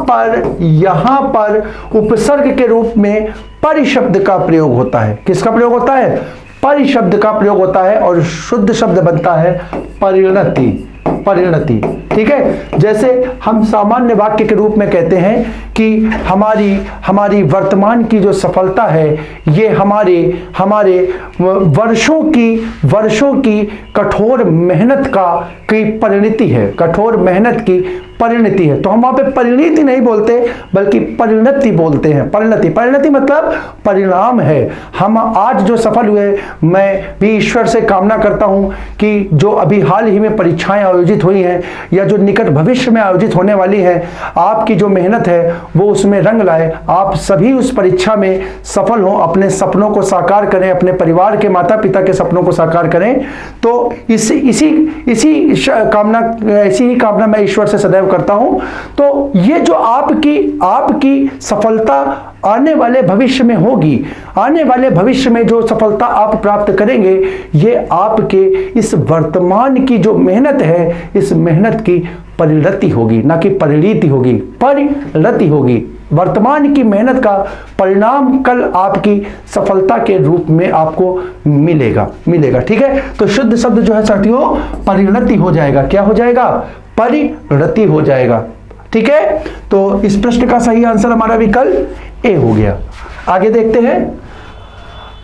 पर उपसर्ग के रूप में परिशब्द का प्रयोग होता है। किसका प्रयोग होता है, परिशब्द का प्रयोग होता है, और शुद्ध शब्द बनता है परिणति। परिणति। ठीक है, जैसे हम सामान्य वाक्य के रूप में कहते हैं कि हमारी वर्तमान की जो सफलता है ये हमारे वर्षों की कठोर मेहनत की परिणति है, कठोर मेहनत की परिणति है। तो हम वहां पे परिणति नहीं बोलते बल्कि परिणति बोलते हैं। परिणति मतलब परिणाम है। हम आज जो सफल हुए, मैं भी ईश्वर से कामना करता हूं कि जो अभी हाल ही में परीक्षाएं आयोजित हुई हैं या जो निकट भविष्य में आयोजित होने वाली हैं, आपकी जो मेहनत है वो उसमें रंग लाए, आप सभी उस परीक्षा में सफल हों, अपने सपनों को साकार करें, अपने परिवार के माता पिता के सपनों को साकार करें। तो इसी ही कामना मैं ईश्वर से सदैव करता हूं। तो ये जो आपकी सफलता आने वाले भविष्य में होगी, आने वाले भविष्य में जो सफलता आप प्राप्त करेंगे, ये आपके इस वर्तमान की जो मेहनत है, इस मेहनत की परिणति होगी, ना कि परिणति होगी, परिणति होगी। वर्तमान की मेहनत का परिणाम कल आपकी सफलता के रूप में आपको मिलेगा। ठीक है, तो शुद्ध शब्द जो है साथियों परिणति हो जाएगा। क्या हो जाएगा? परिणति हो जाएगा। ठीक है, तो इस प्रश्न का सही आंसर हमारा विकल्प ए हो गया। आगे देखते हैं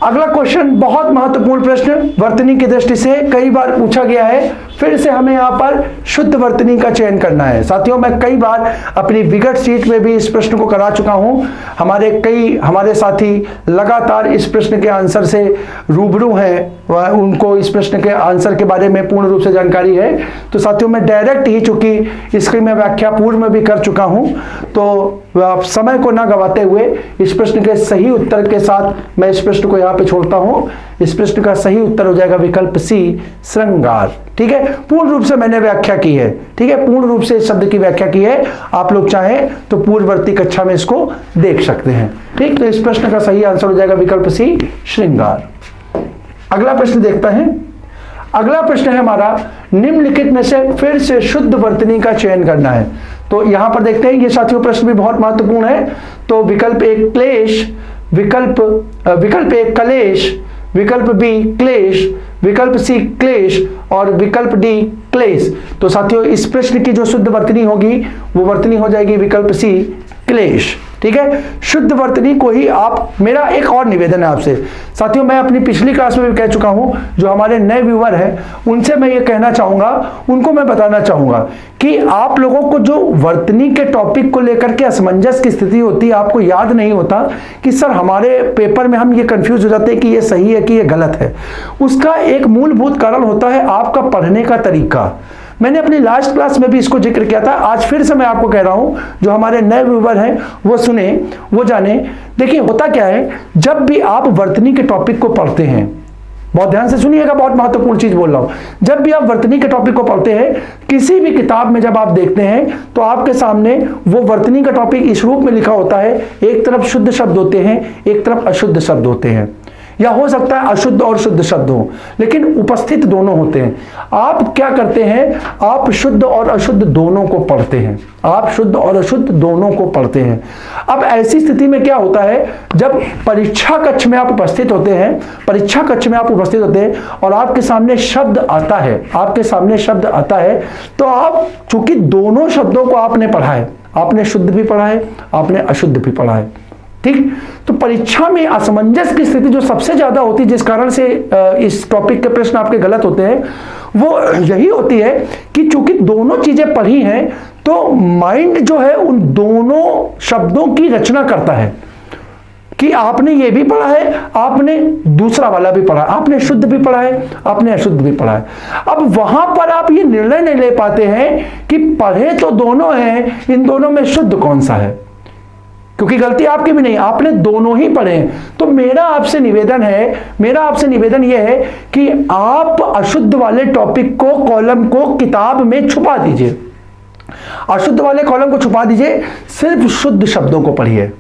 अगला क्वेश्चन, बहुत महत्वपूर्ण प्रश्न, वर्तनी की दृष्टि से कई बार पूछा गया है। फिर से हमें यहां पर शुद्ध वर्तनी का चयन करना है। साथियों, मैं कई बार अपनी विगत शीट में भी इस प्रश्न को करा चुका हूं। हमारे साथी लगातार इस प्रश्न के आंसर से रूबरू हैं, उनको इस प्रश्न के आंसर के बारे में पूर्ण रूप से जानकारी है। तो साथियों, मैं डायरेक्ट ही, चूंकि इसकी मैं व्याख्या पूर्व में भी कर चुका हूं, तो समय को ना गवाते हुए इस प्रश्न के सही उत्तर के साथ मैं इस प्रश्न को यहां पे छोड़ता हूं। इस प्रश्न का सही उत्तर हो जाएगा विकल्प सी, श्रृंगार। ठीक है, पूर्ण रूप से मैंने व्याख्या की है। ठीक है, पूर्ण रूप से इस शब्द की व्याख्या की है। आप लोग चाहें तो पूर्ववर्ती कक्षा में इसको देख सकते हैं। ठीक, तो इस प्रश्न का सही आंसर हो जाएगा विकल्प सी, श्रृंगार। अगला प्रश्न देखते हैं। अगला प्रश्न है हमारा, निम्नलिखित में से फिर से शुद्ध वर्तनी का चयन करना है। तो यहां पर देखते हैं, ये साथियों प्रश्न भी बहुत महत्वपूर्ण है। तो विकल्प एक क्लेश, विकल्प एक कलेश, विकल्प बी क्लेश, विकल्प सी क्लेश और विकल्प डी क्लेश। तो साथियों इस प्रश्न की जो शुद्ध वर्तनी होगी वो वर्तनी हो जाएगी विकल्प सी, क्लेश। ठीक है, शुद्ध वर्तनी को ही आप, मेरा एक और निवेदन है आपसे साथियों, मैं अपनी पिछली क्लास में भी कह चुका हूं, जो हमारे नए व्यूअर हैं उनसे मैं ये कहना चाहूंगा, उनको मैं बताना चाहूंगा कि आप लोगों को जो वर्तनी के टॉपिक को लेकर के असमंजस की स्थिति होती है, आपको याद नहीं होता कि सर हमारे पेपर में हम ये कंफ्यूज हो जाते हैं कि ये सही है कि ये गलत है, उसका एक मूलभूत कारण होता है आपका पढ़ने का तरीका। मैंने अपनी लास्ट क्लास में भी इसको जिक्र किया था, आज फिर से मैं आपको कह रहा हूं, जो हमारे नए व्यूअर हैं वो सुने, वो जाने। देखिए होता क्या है, जब भी आप वर्तनी के टॉपिक को पढ़ते हैं, बहुत ध्यान से सुनिएगा, बहुत महत्वपूर्ण चीज बोल रहा हूं। जब भी आप वर्तनी के टॉपिक को पढ़ते हैं, किसी भी किताब में जब आप देखते हैं तो आपके सामने वो वर्तनी का टॉपिक इस रूप में लिखा होता है, एक तरफ शुद्ध शब्द होते हैं, एक तरफ अशुद्ध शब्द होते हैं, या हो सकता है अशुद्ध और शुद्ध शब्द हो, लेकिन उपस्थित दोनों होते हैं। आप क्या करते हैं, आप शुद्ध और अशुद्ध दोनों को पढ़ते हैं, आप शुद्ध और अशुद्ध दोनों को पढ़ते हैं। अब ऐसी स्थिति में क्या होता है, जब परीक्षा कक्ष में आप उपस्थित होते हैं, परीक्षा कक्ष में आप उपस्थित होते हैं और आपके सामने शब्द आता है, आपके सामने शब्द आता है, तो आप चूंकि दोनों शब्दों को आपने पढ़ा है, आपने शुद्ध भी पढ़ा है, आपने अशुद्ध भी पढ़ा है। ठीक, तो परीक्षा में असमंजस की स्थिति जो सबसे ज्यादा होती है, जिस कारण से इस टॉपिक के प्रश्न आपके गलत होते हैं, वो यही होती है कि चूंकि दोनों चीजें पढ़ी हैं, तो माइंड जो है उन दोनों शब्दों की रचना करता है कि आपने ये भी पढ़ा है, आपने दूसरा वाला भी पढ़ा, आपने शुद्ध भी पढ़ा है, आपने अशुद्ध भी पढ़ा है। अब वहां पर आप ये निर्णय नहीं ले पाते हैं कि पढ़े तो दोनों हैं, इन दोनों में शुद्ध कौन सा है, क्योंकि गलती आपकी भी नहीं, आपने दोनों ही पढ़े। तो मेरा आपसे निवेदन यह है कि आप अशुद्ध वाले टॉपिक को, कॉलम को किताब में छुपा दीजिए, अशुद्ध वाले कॉलम को छुपा दीजिए, सिर्फ शुद्ध शब्दों को पढ़िए,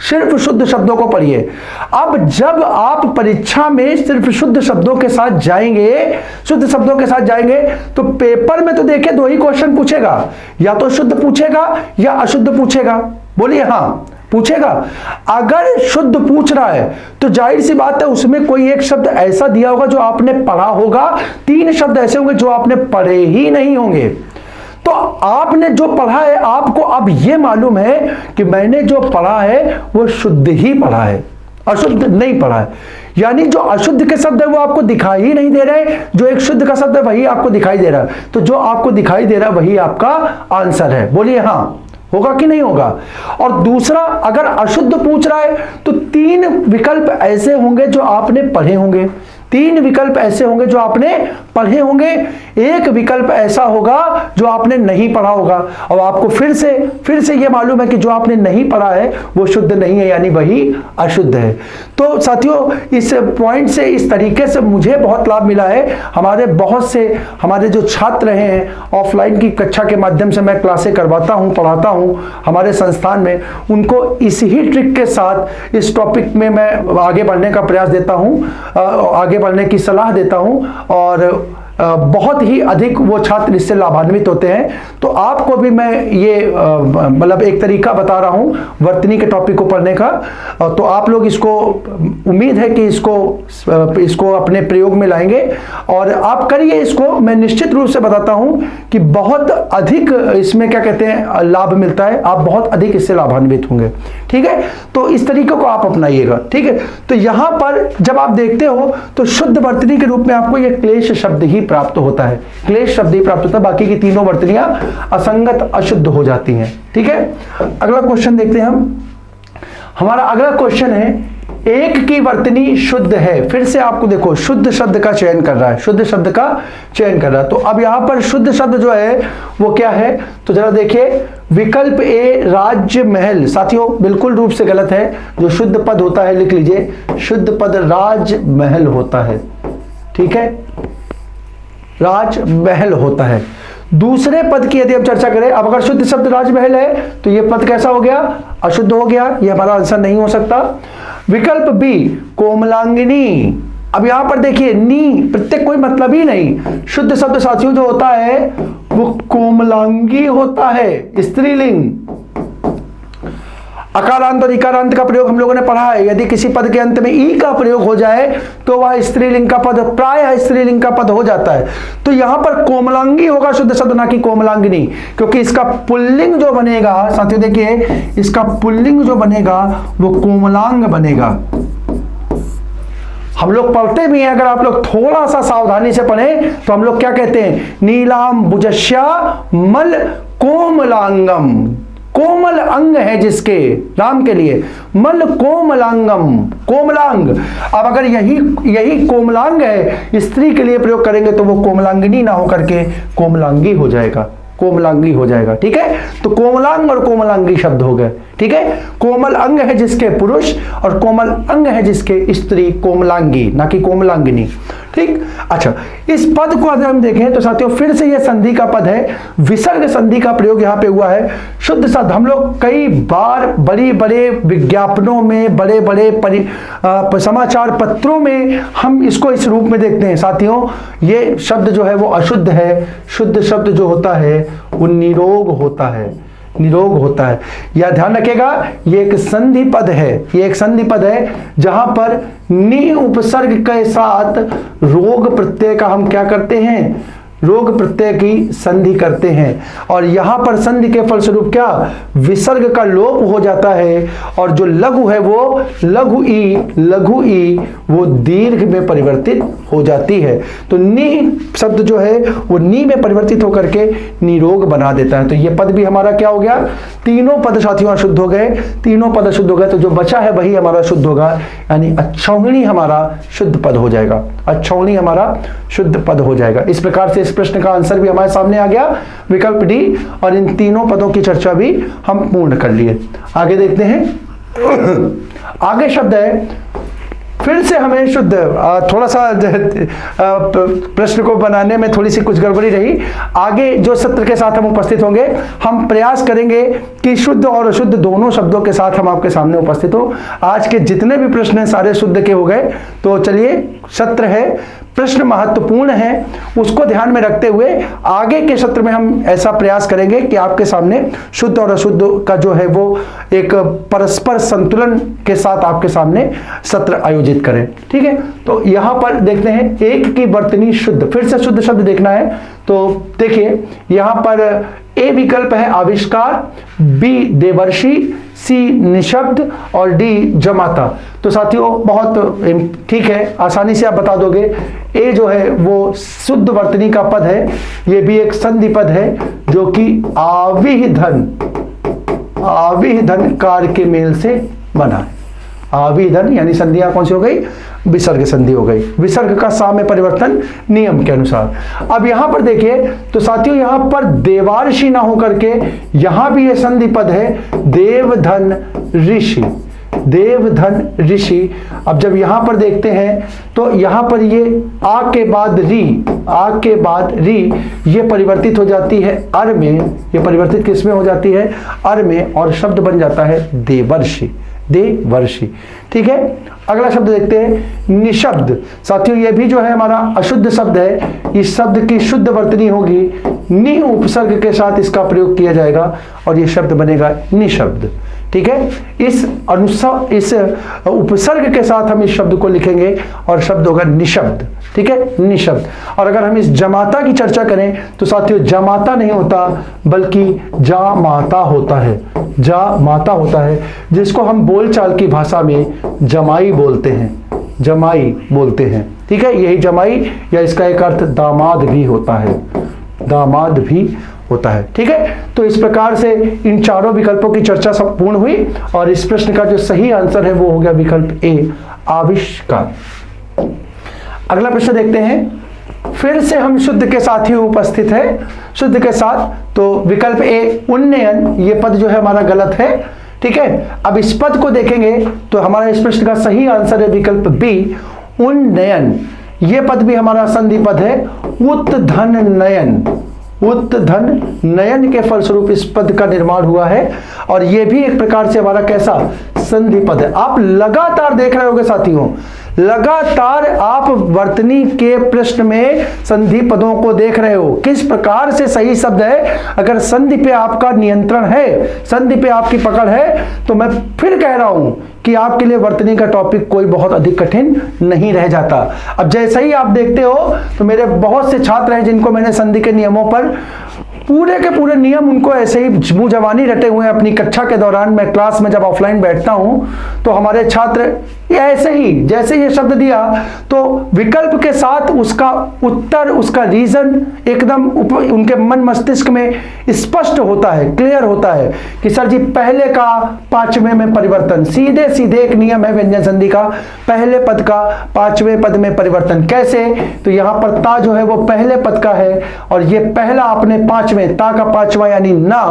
सिर्फ शुद्ध शब्दों को पढ़िए। अब जब आप परीक्षा में सिर्फ शुद्ध शब्दों के साथ जाएंगे, शुद्ध शब्दों के साथ जाएंगे, तो पेपर में तो देखिए दो ही क्वेश्चन पूछेगा, या तो शुद्ध पूछेगा या अशुद्ध पूछेगा। बोलिए हाँ, पूछेगा? अगर शुद्ध पूछ रहा है तो जाहिर सी बात है उसमें कोई एक शब्द ऐसा दिया होगा जो आपने पढ़ा होगा, 3 शब्द ऐसे होंगे जो आपने पढ़े ही नहीं होंगे। तो आपने जो पढ़ा है, आपको अब यह मालूम है कि मैंने जो पढ़ा है वो शुद्ध ही पढ़ा है, अशुद्ध नहीं पढ़ा है। यानी जो अशुद्ध के शब्द है वो आपको दिखाई ही नहीं दे रहे, जो एक शुद्ध का शब्द है वही आपको दिखाई दे रहा है। तो जो आपको दिखाई दे रहा है वही आपका आंसर है। बोलिए हाँ, होगा कि नहीं होगा? और दूसरा, अगर अशुद्ध पूछ रहा है तो 3 विकल्प ऐसे होंगे जो आपने पढ़े होंगे, 3 विकल्प ऐसे होंगे जो आपने पढ़े होंगे, एक विकल्प ऐसा होगा जो आपने नहीं पढ़ा होगा। और आपको फिर से यह मालूम है कि जो आपने नहीं पढ़ा है वो शुद्ध नहीं है, यानी वही अशुद्ध है। तो साथियों, इस पॉइंट से, इस तरीके से मुझे बहुत लाभ मिला है। हमारे जो छात्र हैं, ऑफलाइन की कक्षा के माध्यम से मैं क्लासें करवाता हूं, पढ़ाता हूं हमारे संस्थान में, उनको इसी ही ट्रिक के साथ इस टॉपिक में मैं आगे बढ़ने का प्रयास देता हूं, आगे बढ़ने की सलाह देता हूं, और बहुत ही अधिक वो छात्र इससे लाभान्वित होते हैं। तो आपको भी मैं ये मतलब एक तरीका बता रहा हूं वर्तनी के टॉपिक को पढ़ने का। तो आप लोग इसको, उम्मीद है कि इसको अपने प्रयोग में लाएंगे और आप करिए इसको। मैं निश्चित रूप से बताता हूं कि बहुत अधिक इसमें क्या कहते हैं लाभ मिलता है, आप बहुत अधिक इससे लाभान्वित होंगे। ठीक है, तो इस तरीके को आप अपनाइएगा। ठीक है, तो यहां पर जब आप देखते हो तो शुद्ध वर्तनी के रूप में आपको यह क्लेश शब्द ही प्राप्त होता है, क्लेश शब्द ही प्राप्त होता है, बाकी की तीनों वर्तनियां असंगत, अशुद्ध हो जाती हैं। ठीक है, अगला क्वेश्चन देखते हैं हम। हमारा अगला क्वेश्चन है, एक की वर्तनी शुद्ध है। फिर से आपको देखो शुद्ध शब्द का चयन कर रहा है, शुद्ध शब्द का चयन कर रहा है। तो अब यहां पर शुद्ध शब्द जो है वो क्या है? तो जरा देखिए, विकल्प ए राज्य महल। साथियों बिल्कुल रूप से गलत है। जो शुद्ध पद होता है, लिख लीजिए, शुद्ध पद राज महल होता है। ठीक है, राजमहल होता है। दूसरे पद की यदि हम चर्चा करें, अब अगर शुद्ध शब्द राजमहल है तो यह पद कैसा हो गया? अशुद्ध हो गया। यह हमारा आंसर नहीं हो सकता। विकल्प बी कोमलांगिनी। अब यहां पर देखिए, नी प्रत्येक कोई मतलब ही नहीं। शुद्ध शब्द साथियों जो होता है वो कोमलांगी होता है, स्त्रीलिंग। अकारांत और इकारांत का प्रयोग हम लोगों ने पढ़ा है। यदि किसी पद के अंत में ई का प्रयोग हो जाए तो वह स्त्रीलिंग का पद, प्रायः स्त्रीलिंग का पद हो जाता है। तो यहां पर कोमलांगी होगा शुद्ध शब्द, ना कि कोमलांगिनी, क्योंकि इसका पुल्लिंग जो बनेगा साथियों, देखिए इसका पुल्लिंग जो बनेगा वो कोमलांग बनेगा। हम लोग पढ़ते भी हैं, अगर आप लोग थोड़ा सा सावधानी से पढ़ें तो हम लोग क्या कहते हैं? नीलाम भुजस्या मल कोमलांगम। कोमल अंग है जिसके, नाम के लिए मल कोमलांगम, कोमलांग। अब अगर यही कोमलांग है, स्त्री के लिए प्रयोग करेंगे तो वो कोमलांगिनी ना होकर के कोमलांगी हो जाएगा, कोमलांगी हो जाएगा। ठीक है, तो कोमलांग और कोमलांगी शब्द हो गए। ठीक है, कोमल अंग है जिसके पुरुष और कोमल अंग है जिसके स्त्री, कोमलांगी ना कि कोमलांगिनी। ठीक, अच्छा, इस पद को अगर हम देखें तो साथियों फिर से यह संधि का पद है, विसर्ग संधि का प्रयोग यहां पे हुआ है। शुद्ध शब्द हम लोग कई बार बड़े बड़े विज्ञापनों में, बड़े बड़े समाचार पत्रों में हम इसको इस रूप में देखते हैं। साथियों ये शब्द जो है वो अशुद्ध है। शुद्ध शब्द जो होता है वो निरोग होता है, निरोग होता है। यह ध्यान रखिएगा, ये एक संधि पद है, ये एक संधि पद है जहां पर नि उपसर्ग के साथ रोग प्रत्यय का हम क्या करते हैं? रोग प्रत्यय की संधि करते हैं। और यहां पर संधि के फलस्वरूप क्या? विसर्ग का लोप हो जाता है और जो लघु है वो लघु ई वो दीर्घ में परिवर्तित हो जाती है। तो नी शब्द जो है वो नी में परिवर्तित होकर के निरोग बना देता है। तो ये पद भी हमारा क्या हो गया? तीनों पद साथियों अशुद्ध हो गए, तीनों पद अशुद्ध हो गए। तो जो बचा है वही हमारा शुद्ध होगा, यानी अच्छौहिणी हमारा शुद्ध पद हो जाएगा, अच्छौहिणी हमारा शुद्ध पद हो जाएगा। इस प्रकार से प्रश्न का आंसर भी हमारे सामने आ गया, विकल्प डी। और इन तीनों पदों की चर्चा भी हम पूर्ण कर लिए। आगे देखते हैं। आगे शब्द है, फिर से हमें शुद्ध, थोड़ा सा प्रश्न को बनाने में थोड़ी सी कुछ गड़बड़ी रही। आगे जो सत्र के साथ हम उपस्थित होंगे, हम प्रयास करेंगे कि शुद्ध और अशुद्ध दोनों शब्दों के साथ हम आपके सामने उपस्थित हो। आज के जितने भी प्रश्न हैं सारे शुद्ध के हो गए। तो चलिए, सत्र है प्रश्न महत्वपूर्ण है, उसको ध्यान में रखते हुए आगे के सत्र में हम ऐसा प्रयास करेंगे कि आपके सामने शुद्ध और अशुद्ध का जो है वो एक परस्पर संतुलन के साथ आपके सामने सत्र आयोजित करें। ठीक है, तो यहां पर देखते हैं एक की वर्तनी शुद्ध, फिर से शुद्ध शब्द देखना है। तो देखिए यहां पर ए विकल्प है आविष्कार, बी देवर्षि, सी निशब्द और डी जमाता। तो साथियों बहुत ठीक है, आसानी से आप बता दोगे। ए जो है वो शुद्ध वर्तनी का पद है, ये भी एक संधि पद है जो कि आविधन कार के मेल से बना है। आविधन यानी संधियां कौन सी हो गई, विसर्ग संधि हो गई, विसर्ग का सा में परिवर्तन नियम के अनुसार। अब यहां पर देखिए तो साथियों यहां पर देवार्षि ना होकर के यहां भी ये संधि पद है देवधन ऋषि, देवधन ऋषि। अब जब यहां पर देखते हैं तो यहां पर ये आ के बाद री ये परिवर्तित हो जाती है अर में, ये परिवर्तित किस में हो जाती है, अर में, और शब्द बन जाता है देवर्षि, देवर्षि। ठीक है, अगला शब्द देखते हैं निशब्द। साथियों ये भी जो है हमारा अशुद्ध शब्द है, इस शब्द की शुद्ध वर्तनी होगी नि उपसर्ग के साथ इसका प्रयोग किया जाएगा और ये शब्द बनेगा निशब्द। ठीक है, इस उपसर्ग के साथ हम इस शब्द को लिखेंगे और शब्द होगा निशब्द। ठीक है, निशब्द। और अगर हम इस जमाता की चर्चा करें तो साथियों जमाता नहीं होता बल्कि जामाता होता है, जामाता होता है, जिसको हम बोलचाल की भाषा में जमाई बोलते हैं, जमाई बोलते हैं। ठीक है, यही जमाई या इसका एक अर्थ दामाद भी होता है, दामाद भी होता है। ठीक है, तो इस प्रकार से इन चारों विकल्पों की चर्चा संपूर्ण हुई और इस प्रश्न का जो सही आंसर है वो हो गया विकल्प ए आविष्कार। अगला प्रश्न देखते हैं, फिर से हम शुद्ध के साथ ही उपस्थित है, शुद्ध के साथ। तो विकल्प ए उन्नयन, ये पद जो है हमारा गलत है। ठीक है, अब इस पद को देखेंगे तो हमारा इस प्रश्न का सही आंसर है विकल्प बी उन्नयन। ये पद भी हमारा संधि पद है उत्धन नयन, उत्धन नयन के फलस्वरूप इस पद का निर्माण हुआ है और यह भी एक प्रकार से हमारा कैसा संधि पद है। आप लगातार देख रहे होंगे साथियों, लगातार आप वर्तनी के प्रश्न में संधि पदों को देख रहे हो, किस प्रकार से सही शब्द है। अगर संधि पे आपका नियंत्रण है, संधि पे आपकी पकड़ है, तो मैं फिर कह रहा हूं कि आपके लिए वर्तनी का टॉपिक कोई बहुत अधिक कठिन नहीं रह जाता। अब जैसे ही आप देखते हो तो मेरे बहुत से छात्र हैं जिनको मैंने संधि के नियमों पर पूरे के पूरे नियम उनको ऐसे ही मुंह जवानी रटे हुए हैं। अपनी कक्षा के दौरान मैं क्लास में जब ऑफलाइन बैठता हूं तो हमारे छात्र ऐसे ही जैसे ये शब्द दिया तो विकल्प के साथ उसका उत्तर, उसका रीजन एकदम उनके मन मस्तिष्क में स्पष्ट होता है, क्लियर होता है कि सर जी पहले का पांचवें में परिवर्तन, सीधे सीधे एक नियम है व्यंजन संधि का, पहले पद का पांचवें पद में परिवर्तन कैसे। तो यहां पर ता जो है वो पहले पद का है और ये पहला अपने पांचवें, ता का पांचवा यानी ना,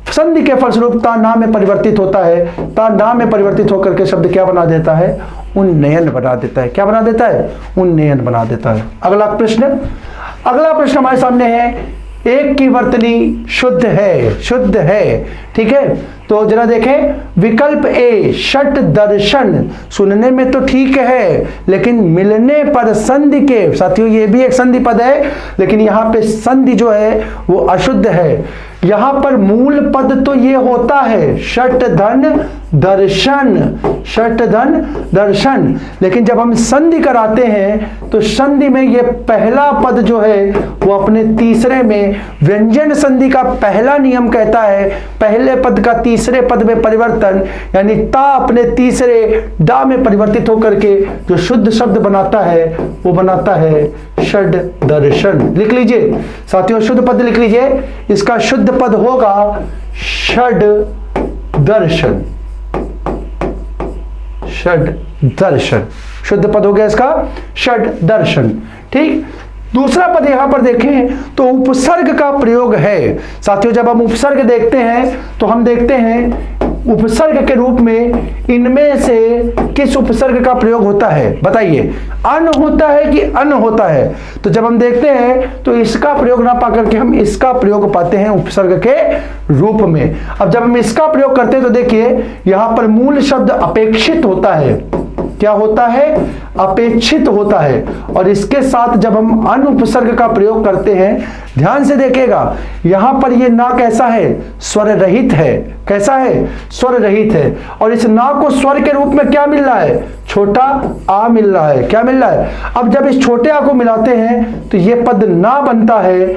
संधि के फलस्वरूप ता ना में परिवर्तित होता है, ता ना में परिवर्तित होकर के शब्द क्या बना देता है, उन्नयन बना देता है। क्या बना देता है, उन्नयन बना देता है। अगला प्रश्न हमारे सामने है, एक की वर्तनी शुद्ध है, शुद्ध है। ठीक है, तो जरा देखें विकल्प ए षट दर्शन, सुनने में तो ठीक है लेकिन मिलने पर संधि के, साथियों ये भी एक संधि पद है लेकिन यहां पे संधि जो है वो अशुद्ध है। यहां पर मूल पद तो ये होता है षट धन दर्शन, षट धन दर्शन, लेकिन जब हम संधि कराते हैं तो संधि में ये पहला पद जो है वो अपने तीसरे में, व्यंजन संधि का पहला नियम कहता है पहले पद का तीसरे पद में परिवर्तन, यानी ता अपने तीसरे डा में परिवर्तित होकर के जो शुद्ध शब्द बनाता है वो बनाता है षड दर्शन। लिख लीजिए साथियों, शुद्ध पद लिख लीजिए, इसका शुद्ध पद होगा षड दर्शन, षड दर्शन, शुद्ध पद हो गया इसका षड दर्शन। ठीक, दूसरा पद यहां पर देखें तो उपसर्ग का प्रयोग है। साथियों जब हम उपसर्ग देखते हैं तो हम देखते हैं उपसर्ग के रूप में इनमें से किस उपसर्ग का प्रयोग होता है, बताइए, अन होता है कि अन होता है। तो जब हम देखते हैं तो इसका प्रयोग ना पाकर के हम इसका प्रयोग पाते हैं उपसर्ग के रूप में। अब जब हम इसका प्रयोग करते हैं तो देखिए यहां पर मूल शब्द अपेक्षित होता है, क्या होता है, अपेक्षित होता है। और इसके साथ जब हम अन उपसर्ग का प्रयोग करते हैं, ध्यान से देखिएगा, यहां पर ये ना कैसा है, स्वर रहित है। कैसा है, स्वर रहित है। और इस ना को स्वर के रूप में क्या मिल रहा है, छोटा आ मिल रहा है। क्या मिल रहा है, अब जब इस छोटे आ को मिलाते हैं तो ये पद ना बनता है,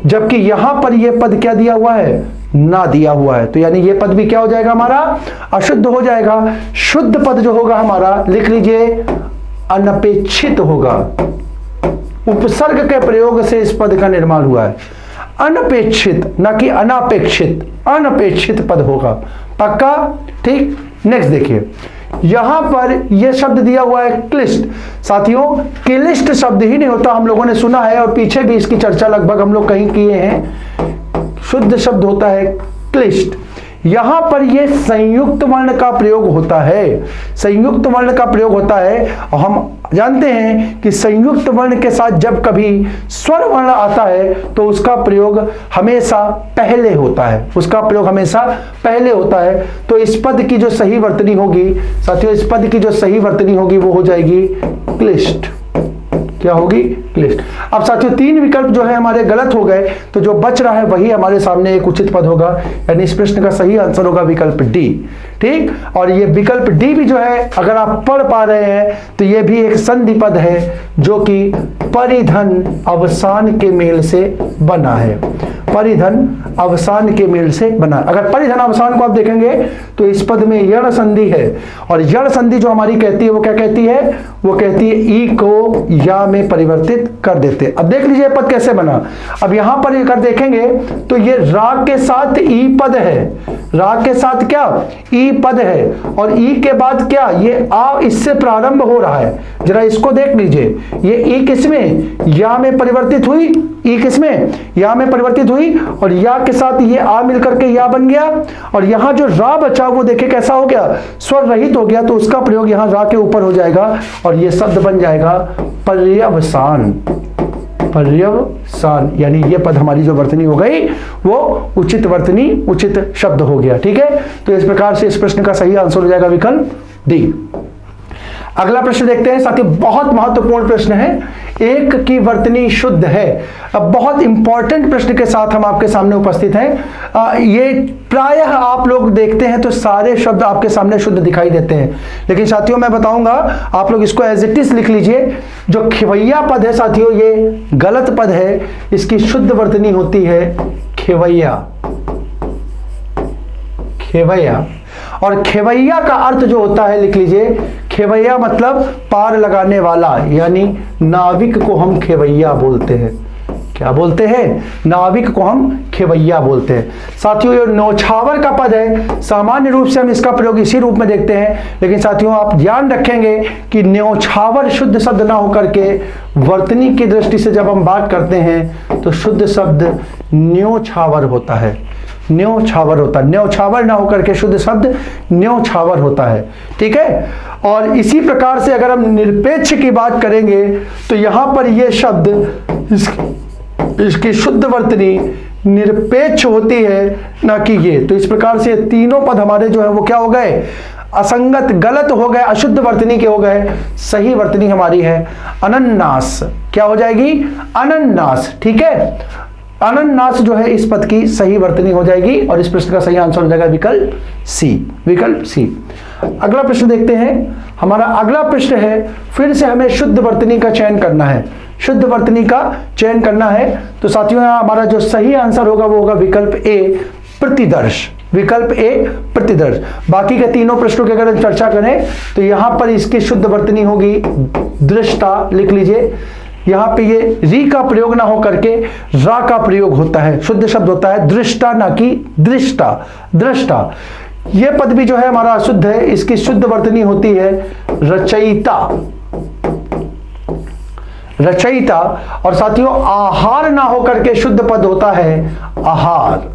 जबकि यहां पर यह पद क्या दिया हुआ है, ना दिया हुआ है। तो यानी ये पद भी क्या हो जाएगा, हमारा अशुद्ध हो जाएगा। शुद्ध पद जो होगा हमारा, लिख लीजिए, अनपेक्षित होगा। उपसर्ग के प्रयोग से इस पद का निर्माण हुआ है। अनपेक्षित, ना कि अनापेक्षित, अनपेक्षित पद होगा। पक्का, ठीक। नेक्स्ट देखिए, यहां पर यह शब्द दिया हुआ है क्लिष्ट। साथियों, क्लिष्ट शब्द ही नहीं होता, हम लोगों ने सुना है और पीछे भी इसकी चर्चा लगभग हम लोग कहीं किए हैं। शुद्ध शब्द होता है क्लिष्ट। यहां पर यह संयुक्त वर्ण का प्रयोग होता है। संयुक्त वर्ण का प्रयोग होता है, और हम जानते हैं कि संयुक्त वर्ण के साथ जब कभी स्वर वर्ण आता है तो उसका प्रयोग हमेशा पहले होता है। उसका प्रयोग हमेशा पहले होता है। तो इस पद की जो सही वर्तनी होगी साथियों, इस पद की जो सही वर्तनी होगी वो हो जाएगी क्लिष्ट। क्या होगी, क्लिष्ट। अब साथियों, तीन विकल्प जो है हमारे गलत हो गए, तो जो बच रहा है वही हमारे सामने एक उचित पद होगा। यानी इस प्रश्न का सही आंसर होगा विकल्प डी। ठीक। और ये विकल्प डी भी जो है, अगर आप पढ़ पा रहे हैं तो ये भी एक संधि पद है जो कि परिधन अवसान के मेल से बना है। परिधन अवसान के मेल से बना। अगर परिधन अवसान को आप देखेंगे तो इस पद में यण संधि है, और यण संधि जो हमारी कहती है वो क्या कहती है, वो कहती है ई को या में परिवर्तित कर देते। अब देख लीजिए पद कैसे बना। अब यहां पर अगर देखेंगे तो ये राग के साथ ई पद है। राग के साथ क्या, ई पद है, और ई के बाद क्या, ये आ इससे प्रारंभ हो रहा है। जरा इसको देख लीजिए, ये ई किसमें, या में परिवर्तित हुई। ई किसमें, या में परिवर्तित हुई, और या के साथ ये आ मिलकर के या बन गया। और यहां जो रा बचा वो देखे कैसा हो गया, स्वर रहित हो गया। तो उसका प्रयोग यहां रा के ऊपर हो जाएगा और ये शब्द बन जाएगा पर्यवसान। पर्यवसान, यानी ये पद हमारी जो वर्तनी हो गई वो उचित वर्तनी, उचित शब्द हो गया। ठीक है। तो इस प्रकार से इस प्रश्न का सही आंसर हो जाएगा विकल्प डी। अगला प्रश्न देखते हैं साथियों, बहुत महत्वपूर्ण प्रश्न है। एक की वर्तनी शुद्ध है। अब बहुत इंपॉर्टेंट प्रश्न के साथ हम आपके सामने उपस्थित हैं। ये प्रायः आप लोग देखते हैं तो सारे शब्द आपके सामने शुद्ध दिखाई देते हैं, लेकिन साथियों मैं बताऊंगा, आप लोग इसको एज इट इज लिख लीजिए। जो खेवैया पद है साथियों, ये गलत पद है। इसकी शुद्ध वर्तनी होती है खेवैया। खेवैया। और खेवैया का अर्थ जो होता है, लिख लीजिए, खेवैया मतलब पार लगाने वाला, यानी नाविक को हम खेवैया बोलते हैं। क्या बोलते हैं, नाविक को हम खेवैया बोलते हैं। साथियों, ये न्योछावर का पद है। सामान्य रूप से हम इसका प्रयोग इसी रूप में देखते हैं, लेकिन साथियों आप ध्यान रखेंगे कि न्योछावर शुद्ध शब्द ना होकर के वर्तनी की दृष्टि से जब हम बात करते हैं तो शुद्ध शब्द न्योछावर होता है। न्योछावर होता है, न्योछावर ना होकर के शुद्ध शब्द न्योछावर होता है। ठीक है। और इसी प्रकार से अगर हम निरपेक्ष की बात करेंगे तो यहां पर यह शब्द इसकी शुद्ध वर्तनी निरपेक्ष होती है, ना कि ये। तो इस प्रकार से तीनों पद हमारे जो है वो क्या हो गए, असंगत, गलत हो गए, अशुद्ध वर्तनी के हो गए। सही वर्तनी हमारी है अनन्नास। क्या हो जाएगी, अनन्नास। ठीक है। अनन्नास जो है इस पद की सही वर्तनी हो जाएगी, और इस प्रश्न का सही आंसर हो जाएगा विकल्प सी। विकल्प सी। अगला प्रश्न देखते हैं। हमारा अगला प्रश्न है, फिर से हमें शुद्ध वर्तनी का चयन करना है। शुद्ध वर्तनी का चयन करना है तो साथियों यहाँ हमारा जो सही आंसर होगा वो होगा विकल्प ए, प्रतिदर्श। विकल्प ए, प्रतिदर्श। बाकी के तीनों प्रश्नों की अगर हम चर्चा करें तो यहां पर इसकी शुद्ध वर्तनी होगी दृष्टा। लिख लीजिए, यहां पे ये री का प्रयोग ना हो करके रा का प्रयोग होता है। शुद्ध शब्द होता है दृष्टा, ना कि दृष्टा। दृष्टा। ये पद भी जो है हमारा अशुद्ध है। इसकी शुद्ध वर्तनी होती है रचयिता। रचयिता। और साथियों आहार ना होकर के शुद्ध पद होता है आहार।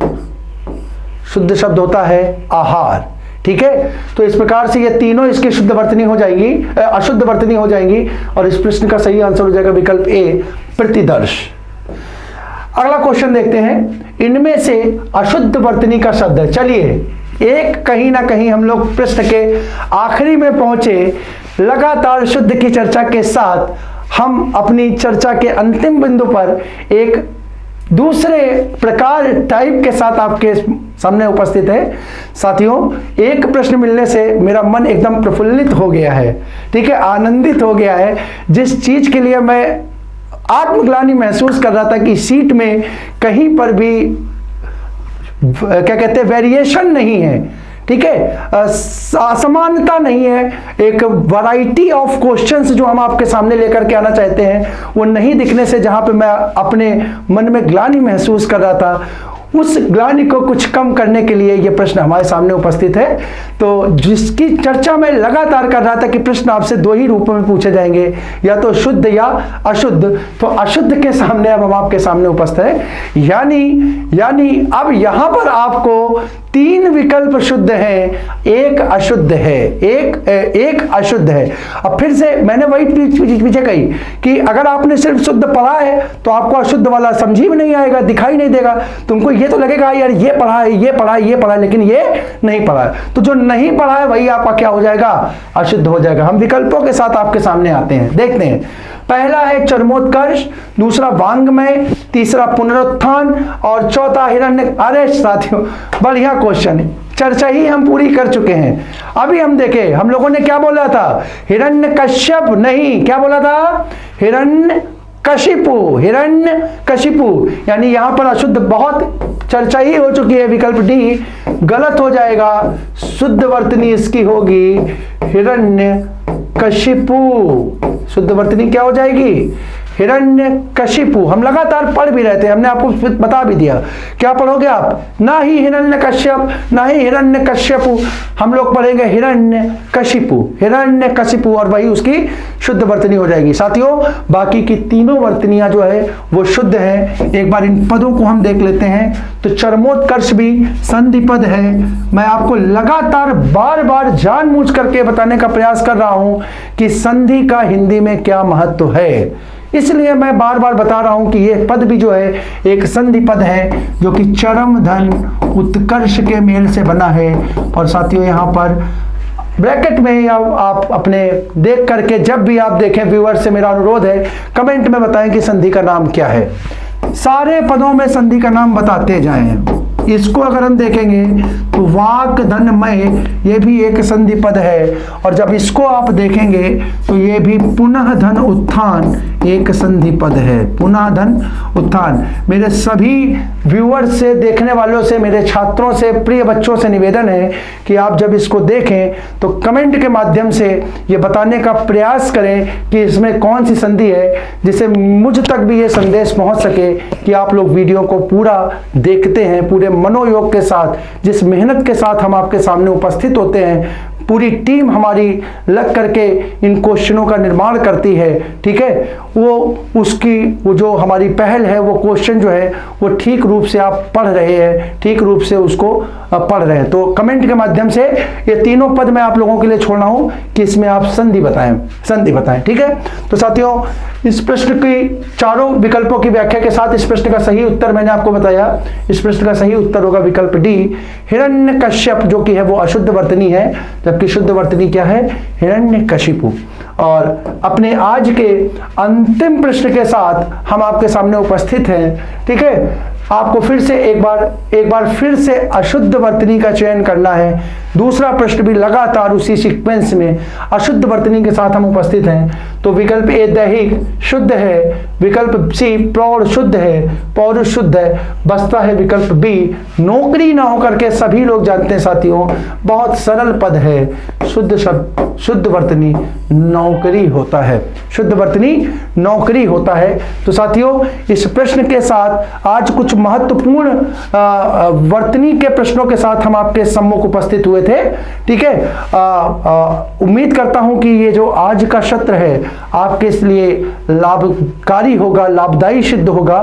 शुद्ध शब्द होता है आहार। ठीक है। तो इस प्रकार से ये तीनों इसकी शुद्ध वर्तनी हो जाएंगी, अशुद्ध वर्तनी हो जाएंगी, और इस प्रश्न का सही आंसर हो जाएगा विकल्प ए, प्रतिदर्श। अगला क्वेश्चन देखते हैं। इनमें से अशुद्ध वर्तनी का शब्द है। चलिए एक कहीं ना कहीं हम लोग प्रश्न के आखिरी में पहुंचे। लगातार शुद्ध की चर्चा के साथ हम अपनी चर्चा के अंतिम बिंदु पर एक दूसरे प्रकार टाइप के साथ आपके सामने उपस्थित है। साथियों, एक प्रश्न मिलने से मेरा मन एकदम प्रफुल्लित हो गया है, ठीक है, आनंदित हो गया है। जिस चीज के लिए मैं आत्मग्लानि महसूस कर रहा था कि सीट में कहीं पर भी क्या कहते हैं वेरिएशन नहीं है, ठीक है, असमानता नहीं है, एक वैरायटी ऑफ क्वेश्चंस जो हम आपके सामने लेकर के आना चाहते हैं वो नहीं दिखने से, जहां पे मैं अपने मन में ग्लानि महसूस कर रहा था, उस ग्लानि को कुछ कम करने के लिए ये प्रश्न हमारे सामने उपस्थित है। तो जिसकी चर्चा मैं लगातार कर रहा था कि प्रश्न आपसे दो ही रूपों में पूछे जाएंगे, या तो शुद्ध या अशुद्ध, तो अशुद्ध के सामने अब हम आपके सामने उपस्थित है। यानी अब यहां पर आपको तीन विकल्प शुद्ध हैं, एक अशुद्ध है, एक अशुद्ध है। अब फिर से मैंने वही पीछे कही कि अगर आपने सिर्फ शुद्ध पढ़ा है तो आपको अशुद्ध वाला समझ में नहीं आएगा, दिखाई नहीं देगा, तुमको ये तो लगेगा यार ये पढ़ा है, ये पढ़ा है, ये पढ़ा है, लेकिन ये नहीं पढ़ा है। तो जो नहीं पढ़ा है वही आपका क्या हो जाएगा, अशुद्ध हो जाएगा। हम विकल्पों के साथ आपके सामने आते हैं, देखते हैं। पहला है चरमोत्कर्ष, दूसरा वांग्मय, तीसरा पुनरुत्थान और चौथा हिरण्य। अरे साथियों, बढ़िया क्वेश्चन है, चर्चा ही हम पूरी कर चुके हैं। अभी हम देखें, हम लोगों ने क्या बोला था, हिरण्यकश्यप नहीं, क्या बोला था, हिरण्यकशिपु, हिरण्यकशिपु। यानी यहां पर अशुद्ध बहुत चर्चा ही हो चुकी है, विकल्प डी गलत हो जाएगा, शुद्ध वर्तनी इसकी होगी हिरण्यकशिपु। शुद्ध वर्तनी क्या हो जाएगी, हिरण्यकशिपु। हम लगातार पढ़ भी रहे थे, हमने आपको बता भी दिया, क्या पढ़ोगे आप, ना ही हिरण्यकश्यप ना ही हिरण्यकश्यपु, हम लोग पढ़ेंगे हिरण्यकशिपु, हिरण्यकशिपु, और वही उसकी शुद्ध वर्तनी हो जाएगी। साथियों, बाकी की तीनों वर्तनियां जो है वो शुद्ध है। एक बार इन पदों को हम देख लेते हैं। तो चरमोत्कर्ष भी संधि पद है। मैं आपको लगातार बार बार जानबूझ करके बताने का प्रयास कर रहा हूं कि संधि का हिंदी में क्या महत्व है, इसलिए मैं बार बार बता रहा हूं कि यह पद भी जो है एक संधि पद है, जो कि चरम धन उत्कर्ष के मेल से बना है। और साथियों, यहां पर ब्रैकेट में या आप अपने देख करके जब भी आप देखें, व्यूअर से मेरा अनुरोध है कमेंट में बताएं कि संधि का नाम क्या है। सारे पदों में संधि का नाम बताते जाएं। इसको अगर हम देखेंगे तो वाक धन मय, ये भी एक संधि पद है। और जब इसको आप देखेंगे तो ये भी पुनः धन उत्थान एक संधि पद है, पुनः धन उत्थान। मेरे सभी व्यूअर्स से, देखने वालों से, मेरे छात्रों से, प्रिय बच्चों से निवेदन है कि आप जब इसको देखें तो कमेंट के माध्यम से ये बताने का प्रयास करें कि इसमें कौन सी संधि है, जिससे मुझ तक भी ये संदेश पहुंच सके कि आप लोग वीडियो को पूरा देखते हैं, पूरे मनोयोग के साथ, जिस मेहनत के साथ हम आपके सामने उपस्थित होते हैं। पूरी टीम हमारी लग करके इन क्वेश्चनों का निर्माण करती है, ठीक है, वो जो हमारी पहल है, वो क्वेश्चन जो है वो ठीक रूप से आप पढ़ रहे हैं, ठीक रूप से उसको पढ़ रहे हैं। तो कमेंट के माध्यम से ये तीनों पद मैं आप लोगों के लिए छोड़ रहा हूं कि इसमें आप संधि बताएं, ठीक है। तो साथियों, इस प्रश्न की चारों विकल्पों की व्याख्या के साथ इस प्रश्न का सही उत्तर मैंने आपको बताया। इस प्रश्न का सही उत्तर होगा विकल्प डी, हिरण्यकश्यप, जो कि है वो अशुद्ध वर्तनी है, जबकि शुद्ध वर्तनी क्या है, हिरण्यकशिपु। और अपने आज के अंतिम प्रश्न के साथ हम आपके सामने उपस्थित हैं, ठीक है। आपको फिर से एक बार फिर से अशुद्ध वर्तनी का चयन करना है। दूसरा प्रश्न भी लगातार उसी सीक्वेंस में अशुद्ध वर्तनी के साथ हम उपस्थित हैं। तो विकल्प ए दैहिक शुद्ध है, विकल्प सी प्रौढ़ शुद्ध है, पौरुष शुद्ध है, बचता है विकल्प बी नौकरी ना होकर के। सभी लोग जानते हैं साथियों, बहुत सरल पद है, शुद्ध शब्द, शुद्ध वर्तनी नौकरी होता है, शुद्ध वर्तनी नौकरी होता है। तो साथियों, इस प्रश्न के साथ आज कुछ महत्वपूर्ण वर्तनी के प्रश्नों के साथ हम आपके सम्मुख उपस्थित हुए थे, ठीक है। उम्मीद करता हूं कि ये जो आज का सत्र है आपके लिए लाभकारी होगा, लाभदायी सिद्ध होगा,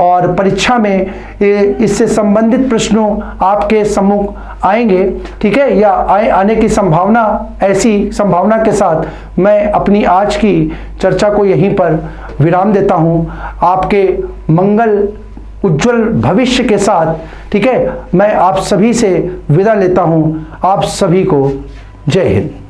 और परीक्षा में इससे संबंधित प्रश्नों आपके सम्मुख आएंगे, ठीक है, या आने की संभावना, ऐसी संभावना के साथ मैं अपनी आज की चर्चा को यहीं पर विराम देता हूं। आपके मंगल उज्जवल भविष्य के साथ, ठीक है, मैं आप सभी से विदा लेता हूं। आप सभी को जय हिंद।